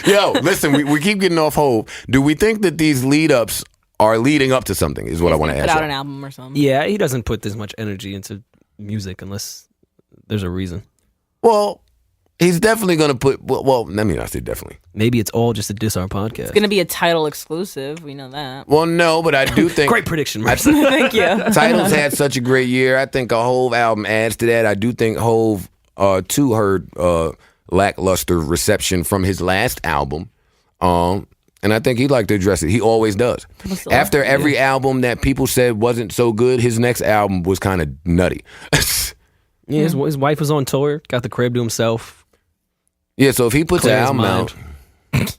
Yo, listen, we keep getting off Hov. Do we think that these lead ups are leading up to something? Is what I want to Put ask out you. an album or something. Yeah, he doesn't put this much energy into music unless there's a reason. Well, he's definitely gonna put. Well, let me not say definitely. Maybe it's all just to diss our podcast. It's gonna be a title exclusive. We know that. Well, no, but I do think Great prediction, Marisa. Thank you. Titles had such a great year. I think a Hov album adds to that. I do think Hov too heard lackluster reception from his last album. And I think he'd like to address it. He always does. After every album that people said wasn't so good, his next album was kind of nutty. Yeah, his wife was on tour, got the crib to himself. Yeah, so if he puts Clear an his album mind. out,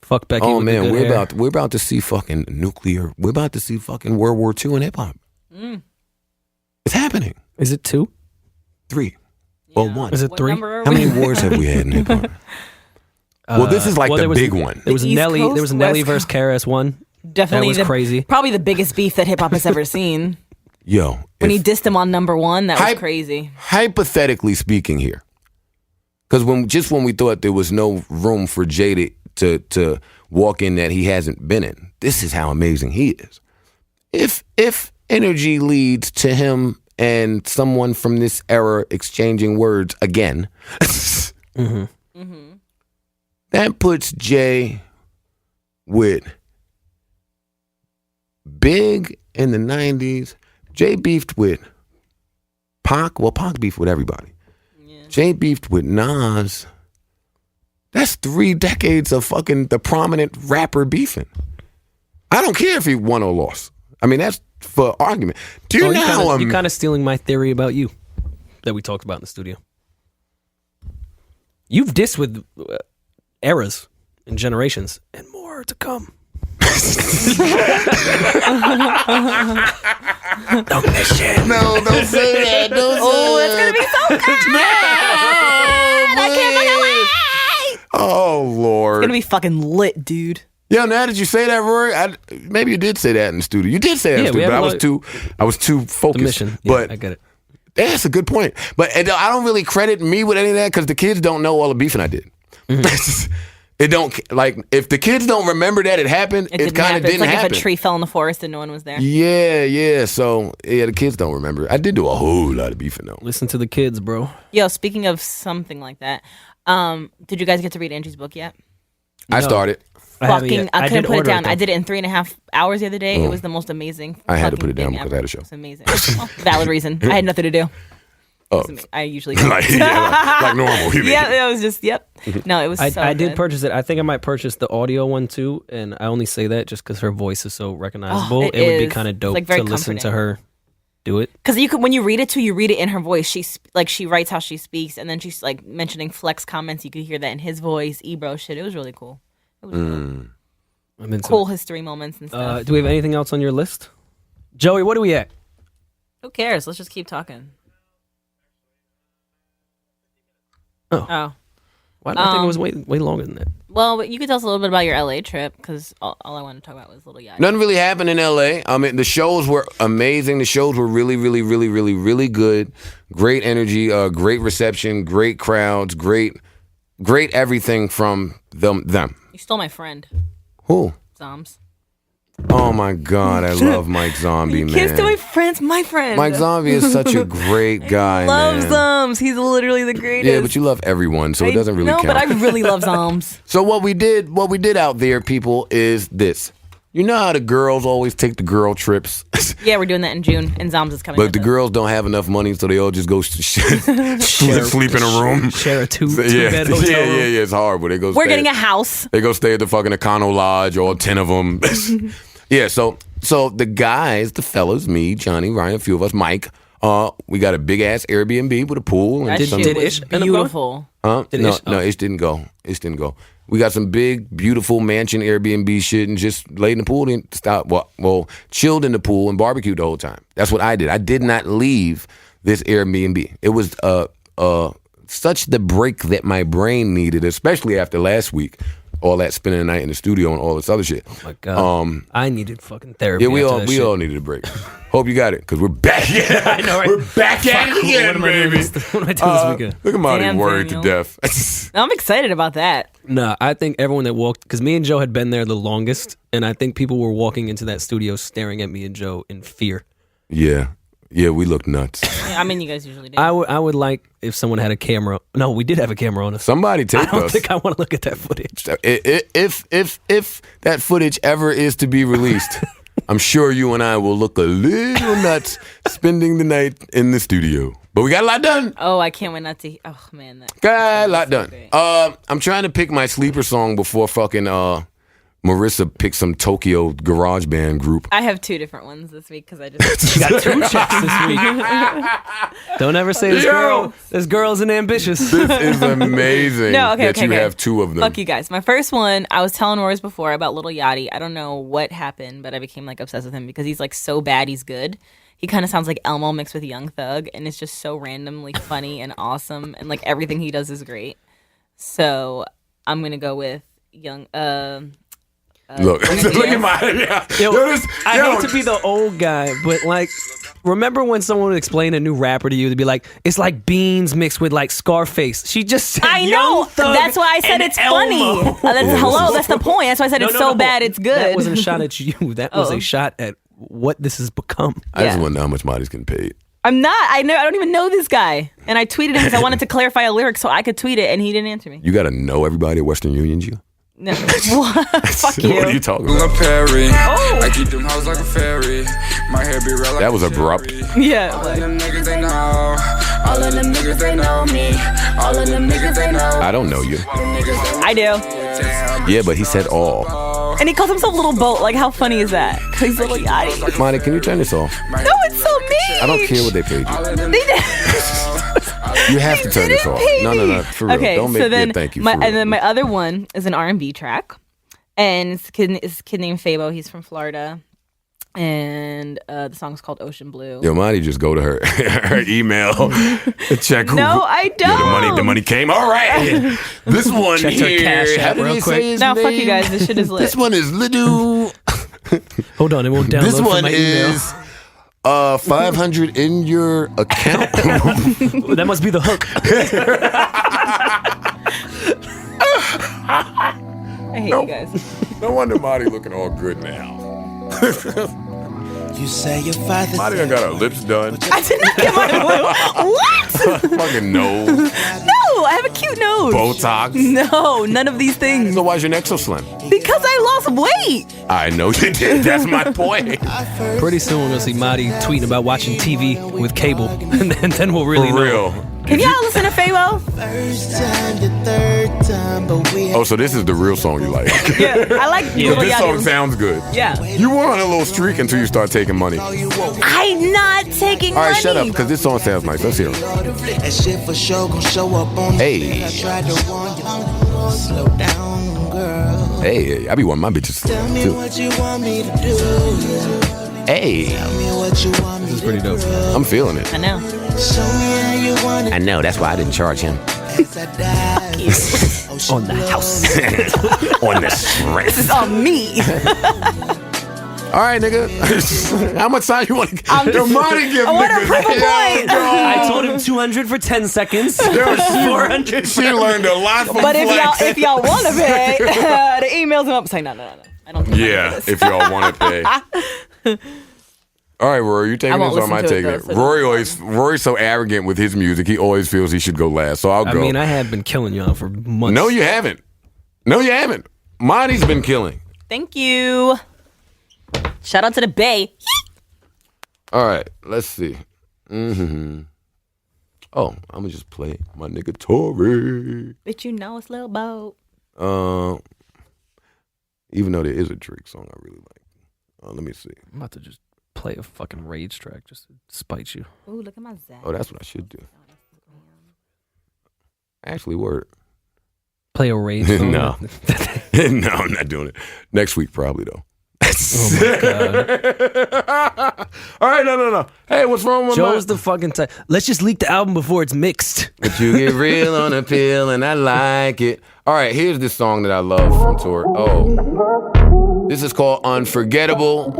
Fuck Becky. oh with the man, good hair. we're about to see fucking nuclear. We're about to see fucking World War II in hip hop. It's happening. Is it 2? 3. Well, 1. Is it What 3? number are How we? many wars have we had in hip hop? Well, this is like well, the there was- big one. There was The East Nelly. Coast, There was Nelly West versus KRS One. Definitely That was crazy. Probably the biggest beef that hip hop has ever seen. Yo, When he if- dissed him on number one, that was Hype- crazy. hypothetically speaking here, because when we thought there was no room for Jay to walk in that he hasn't been in, this is how amazing he is. If energy leads to him and someone from this era exchanging words again, that puts Jay with Big in the 90s. Jay beefed with Pac. Well, Pac beefed with everybody. Jay beefed with Nas. That's 3 decades of fucking the prominent rapper beefing. I don't care if he won or lost. I mean, that's for argument. Do you know how you're kind of stealing my theory about you that we talked about in the studio. You've dissed with eras and generations, and more to come. Don't miss it. No, don't say that. Don't Oh, say it's gonna be so good. I can't fucking wait. Oh, Lord. It's gonna be fucking lit, dude. Yeah, now that you say that, Rory, maybe you did say that in the studio. You did say that in the Yeah, we studio, but have I was too focused. The mission. Yeah, but I get it. that's a good point. But I don't really credit me with any of that because the kids don't know all the beefing I did. It don't, like, if the kids don't remember that it happened, it didn't kind happen. of didn't It's like happen. if a tree fell in the forest and no one was there. Yeah. So, yeah, the kids don't remember. I did do a whole lot of beefing, though. Listen to the kids, bro. Yo, speaking of something like that, did you guys get to read Angie's book yet? I No. started. I haven't Fucking, yet. I couldn't did put it order down. though. I did it in 3.5 hours the other day. It was the most amazing. I had to fucking put it down thing because ever. I had a show. It was amazing. Well, valid reason. I had nothing to do. Oh. I usually don't. like normal. You mean. Yeah, it was just No, it was. I so did good. purchase it. I think I might purchase the audio one too, and I only say that just because her voice is so recognizable. it it would be is. kind of It's, dope like, very to listen to comforting. her do it. Because you could, when you read it too, you read it in her voice. She writes how she speaks, and then she's like mentioning Flex comments. You could hear that in his voice, Ebro shit. It was really cool. It was good. I'm into Cool it. history moments and stuff. Do we have anything else on your list, Joey? What are we at? Who cares? Let's just keep talking. Oh. Oh. Why did I think it was way longer than that? Well, but you could tell us a little bit about your LA trip, because all I wanted to talk about was Little Yachty. Nothing really happened in LA. I mean, the shows were amazing. The shows were really, really, really, really, really good. Great energy, great reception, great crowds, great everything from them. You stole my friend, Who? Zombs. Oh my God, I love Mike Zombie, You man. can't steal my friend's my friend. Mike Zombie is such a great guy, Love man. Zombs. He's literally the greatest. Yeah, but you love everyone, so it doesn't really count. No, but I really love Zombs. So what we did out there, people, is this. You know how the girls always take the girl trips? Yeah, we're doing that in June, and Zombs is coming. But with the us. girls don't have enough money, so they all just go sleep in a room. Share a two Yeah, bed hotel yeah, room. yeah. It's horrible. We're getting a house. They go stay at the fucking Econo Lodge, all 10 of them. Yeah, so So the guys, the fellas, me, Johnny, Ryan, a few of us, Mike, we got a big ass Airbnb with a pool. And That some, shit was beautiful. no, Ish didn't go. Ish didn't go. We got some big, beautiful mansion Airbnb shit and just laid in the pool and chilled in the pool and barbecued the whole time. That's what I did. I did not leave this Airbnb. It was such the break that my brain needed, especially after last week. All that spending the night in the studio and all this other shit. Oh my God. I needed fucking therapy. Yeah, we all needed a break. Hope you got it, because we're back. I know, right? We're back at it again, baby. What am I doing this weekend? Look at Marty Damn, worried to Daniel. death. I'm excited about that. Nah, I think everyone that walked, because me and Joe had been there the longest, and I think people were walking into that studio staring at me and Joe in fear. Yeah, we looked nuts. Yeah, I mean, you guys usually do. I would like if someone had a camera. No, we did have a camera on us. Somebody I take don't us. think I want to look at that footage. If that footage ever is to be released, I'm sure you and I will look a little nuts spending the night in the studio. But we got a lot done. Oh, I can't wait not to. Oh man, Got a lot so done. great. I'm trying to pick my sleeper song before fucking Marisa picked some Tokyo garage band group. I have 2 different ones this week because I just You got 2 checks this week. Don't ever say this girl isn't ambitious. This is amazing No, okay, that okay, you okay. have 2 of them. Fuck you guys. My first one, I was telling Royce before about Lil Yachty. I don't know what happened, but I became like obsessed with him because he's like so bad he's good. He kind of sounds like Elmo mixed with Young Thug, and it's just so randomly funny and awesome, and like everything he does is great. So I'm gonna go with Young. Look at my I hate to be the old guy, but like, remember when someone would explain a new rapper to you? They'd be like, "It's like beans mixed with like Scarface." She just said, I know. Young Thug That's why I said and it's Elmo. funny. Hello, that's the point. That's why I said it's so bad it's good. That wasn't a shot at you. That was Oh. a shot at what this has become. I just Yeah. want to know how much Marty's getting paid. I'm not. I don't even know this guy. And I tweeted him because I wanted to clarify a lyric so I could tweet it, and he didn't answer me. You got to know everybody at Western Union, you? No. What? Fuck you. What are you talking about? Perry. Oh. I keep them hoes like a fairy. My hair be red like That was a abrupt. cherry. Yeah. All of them niggas they know. All of them niggas they know me. All of them niggas they know. I don't know you. I do. Yeah, but he said all. And he calls himself Little Boat. Like, how funny is that? Because he's Little Yachty. Marty, can you turn this off? No, it's so mean. I don't care what they paid you. They did. You have to turn this off. No, for real. Okay, Don't make so then me thank you. my, for real. and then my other one is an R&B track, and it's a kid named Fabo. He's from Florida, and the song's called Ocean Blue. Yo, Marty, just go to her email, check. No, I don't. Yeah, the money came. All right, this one Checked her here. Cash How App did real he quick. say his No, name? fuck you guys. This shit is lit. This one is Lidu. Hold on, it won't download This from one my email. is 500 in your account. That must be the hook. I hate you guys. No wonder Marty looking all good now. You say your father. Marty done got her lips done. I did not get my blue. What? Fucking nose, No, I have a cute nose. Botox. No, none of these things. So why's your neck so slim? Because I lost weight. I know you did. That's my point. Pretty soon we're gonna see Marty tweeting about watching TV with cable, and then we'll really For know. real. Can y'all listen to Fabo? First time, the third time, but we Oh, so this is the real song you like. Yeah, I like Lil This song Yachty. sounds good. Yeah. You were on a little streak until you start taking money. All I'm not taking money. right, shut up, because this song sounds nice. Let's hear it. that shit for sure gon' show up on Hey. the I tried to warn you. Slow down, girl. Hey, I be wanting my bitches Tell me too. what you want me to do. Hey, Tell me what you want me to do. Pretty dope. I'm feeling it. I know. Show me how you want it. I know, that's why I didn't charge him. As I dive. On the house. On the stress. It's on me. All right, nigga. How much time you want to Yo, Marty give I want to niggas. prove a point. I told him 200 for 10 seconds. Yo, 400. she learned a lot from But Flex. if y'all want to pay, the emails him up. Say no. I don't. think I'm Yeah, gonna do this. if y'all want to pay. All right, Rory, you taking I won't this or am I listen to taking it, it? though, so Rory's so arrogant with his music. He always feels he should go last. So I'll I go. mean, I have been killing y'all for months. No, you haven't. No, you haven't. Monty's been killing. Thank you. Shout out to the Bay. All right, let's see. Oh, I'm gonna just play my nigga Tory. Bitch, you know it's Lil Boat. Even though there is a Drake song I really like. Let me see. I'm about to just play a fucking rage track just to spite you. Ooh, look at my Zach. Oh, that's what I should do. Actually, word. Play a rage song? No. No, I'm not doing it. Next week, probably, though. Oh, my God. All right, no. Hey, what's wrong with Joe's the fucking type. Let's just leak the album before it's mixed. But you get real on a pill, and I like it. All right, here's this song that I love from Tori. Oh. This is called Unforgettable.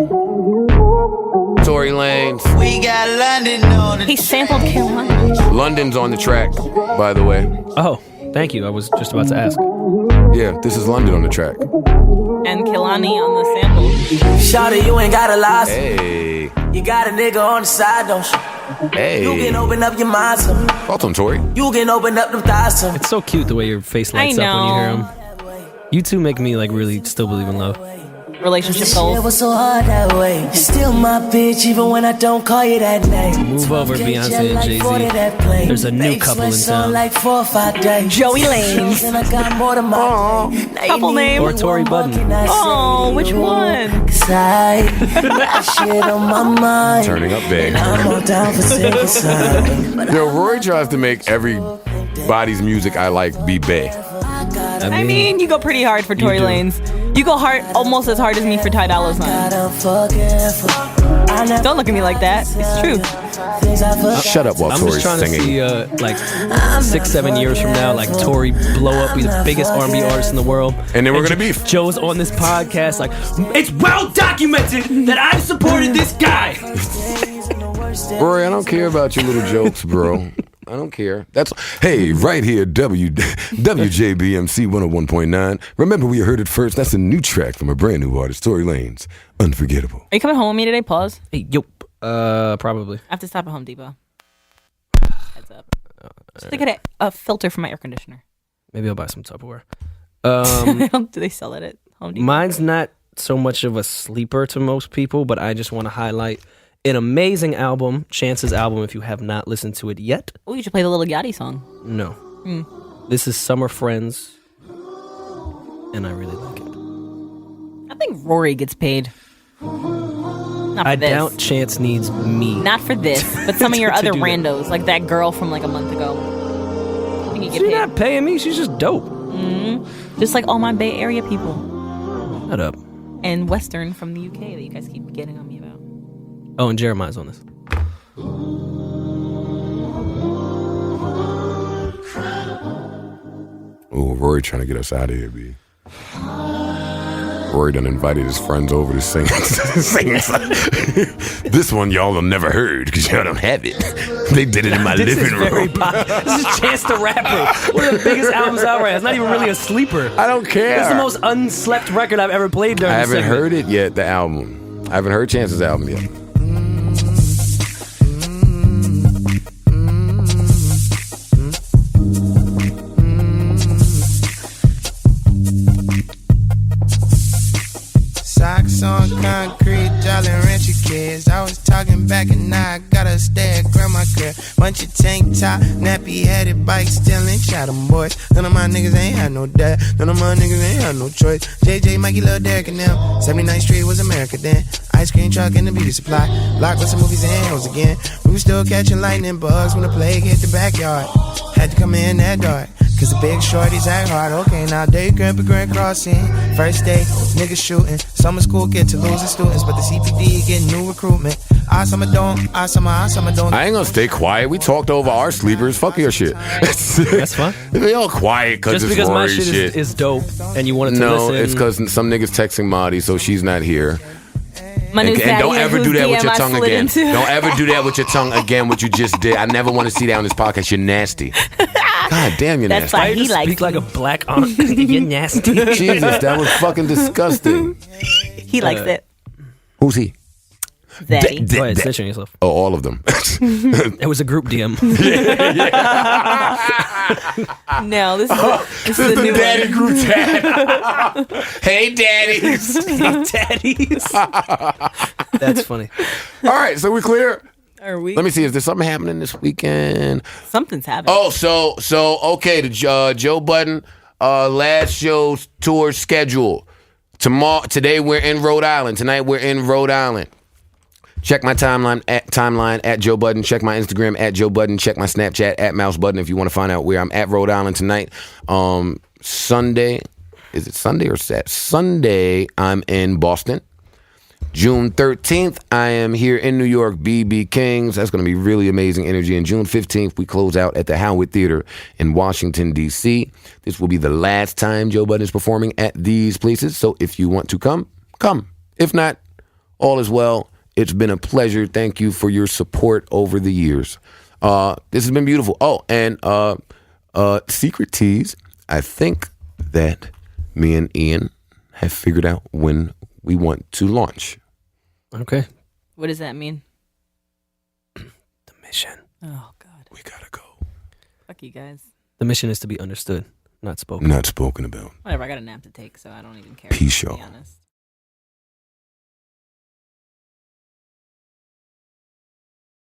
Tory Lanez. We got London on the He sampled Kehlani. London's on the track, by the way. Oh, thank you. I was just about to ask. Yeah, this is London on the track. And Kehlani on the sample. Shawty, you ain't gotta lie. Hey. You got a nigga on the side, don't you? Hey. You can open up your mind to me. Thoughts on Tory? You can open up them thighs to me. It's so cute the way your face lights up when you hear him. You two make me like really still believe in love. Relationship Shit goals. was so hard that way. You're still my bitch, even when I don't call you that name. Move over, Beyonce and Jay-Z. There's a new couple in town. Like 4 or 5 days. Joey Lanez. And I got more than my Couple name. Or Tory Budden. Oh, which one? Cause I got shit on my mind. Turning up big. I'm all down for second sign. Yo, Rory tries to make everybody's music I like be bae. I mean, you go pretty hard for Tory do. Lanez. You go hard, almost as hard as me for Ty Dolla $ign. Don't look at me like that. It's true. Shut up while I'm Tory's just trying singing. to see, like, 6-7 years from now, like Tory blow up, be the biggest R&B artist in the world, And then we're gonna beef. Joe's on this podcast, like, it's well documented that I supported this guy. Rory, I don't care about your little jokes, bro. I don't care. Hey, right here, WJBMC 101.9. Remember, we heard it first. That's a new track from a brand new artist, Tory Lanez. Unforgettable. Are you coming home with me today? Pause. Hey, yo, probably. I have to stop at Home Depot. Heads up. Just to get a filter for my air conditioner. Maybe I'll buy some Tupperware. Do they sell it at Home Depot? Mine's not so much of a sleeper to most people, but I just want to highlight an amazing album, Chance's album, if you have not listened to it yet. Oh, you should play the Little Yachty song. No. This is Summer Friends, and I really like it. I think Rory gets paid. Not for I this. doubt Chance needs me. Not for this, but some of your To other do that. randos, like that girl from like a month ago. I think you get She's paid. not paying me, she's just dope. Just like all my Bay Area people. Shut up. And Western from the UK that you guys keep getting on me about. Oh, and Jeremiah's on this. Oh, Rory trying to get us out of here, B. Rory done invited his friends over to sing. This one y'all have never heard because y'all don't have it. They did it in my This is living very room. This is Chance the Rapper. One of the biggest albums out right now. It's not even really a sleeper. I don't care. It's the most unslept record I've ever played during I this haven't segment. heard it yet, the album. I haven't heard Chance's album yet. Socks on concrete, Jolly Rancher kids. I was talking back and now I gotta stay at grandma crib. Bunch of tank top, nappy headed bike stealing, shot 'em boys. None of my niggas ain't had no dad, none of my niggas ain't had no choice. JJ, Mikey, Lil Derek and them. 79th Street was America then. Ice cream truck and the beauty supply. Blockbuster movies and hills again. We was still catching lightning bugs when the plague hit the backyard. Had to come in that dark. Cause the big shorties act hard. Okay, now day grandpa grand crossing. First day, niggas shooting. Summer school get to losing students, but the CPD getting new recruitment. I summer don't. I ain't gonna stay quiet. We talked over our sleepers. Fuck your shit. That's fine. They all quiet because Just it's because my Rory shit is dope and you wanted to No, listen. it's because some niggas texting Marty, so she's not here. My new And zaddy, don't ever whose do that with DM your I tongue slid again. into. Don't ever do that with your tongue again, what you just did. I never want to see that on this podcast. You're nasty. God damn, you're That's nasty. why Why you he just likes speak like me. a black aunt? You're nasty. Jesus, that was fucking disgusting. He likes it. Who's he? Zaddy. Go ahead, snitch on yourself. Oh, all of them. It was a group DM. No, this is This is the new daddy one. group chat. Hey, daddies. Daddies. That's funny. All right, so we clear. Are we? Let me see. Is there something happening this weekend? Something's happening. Oh, so okay. The Joe Budden last show's tour schedule. Today we're in Rhode Island. Tonight we're in Rhode Island. Check my timeline at Joe Budden. Check my Instagram at Joe Budden. Check my Snapchat at Mouse Budden if you want to find out where I'm at Rhode Island tonight. Sunday, is it Sunday or Saturday? Sunday, I'm in Boston. June 13th, I am here in New York, BB King's. That's going to be really amazing energy. And June 15th, we close out at the Howard Theater in Washington, D.C. This will be the last time Joe Budden is performing at these places. So if you want to come, come. If not, all is well. It's been a pleasure. Thank you for your support over the years. This has been beautiful. Oh, and secret tease. I think that me and Ian have figured out when we want to launch. Okay. What does that mean? The mission. Oh, God. We gotta go. Fuck you guys. The mission is to be understood, not spoken. Not spoken about. Whatever, I got a nap to take, so I don't even care. Peace, to y'all. be honest.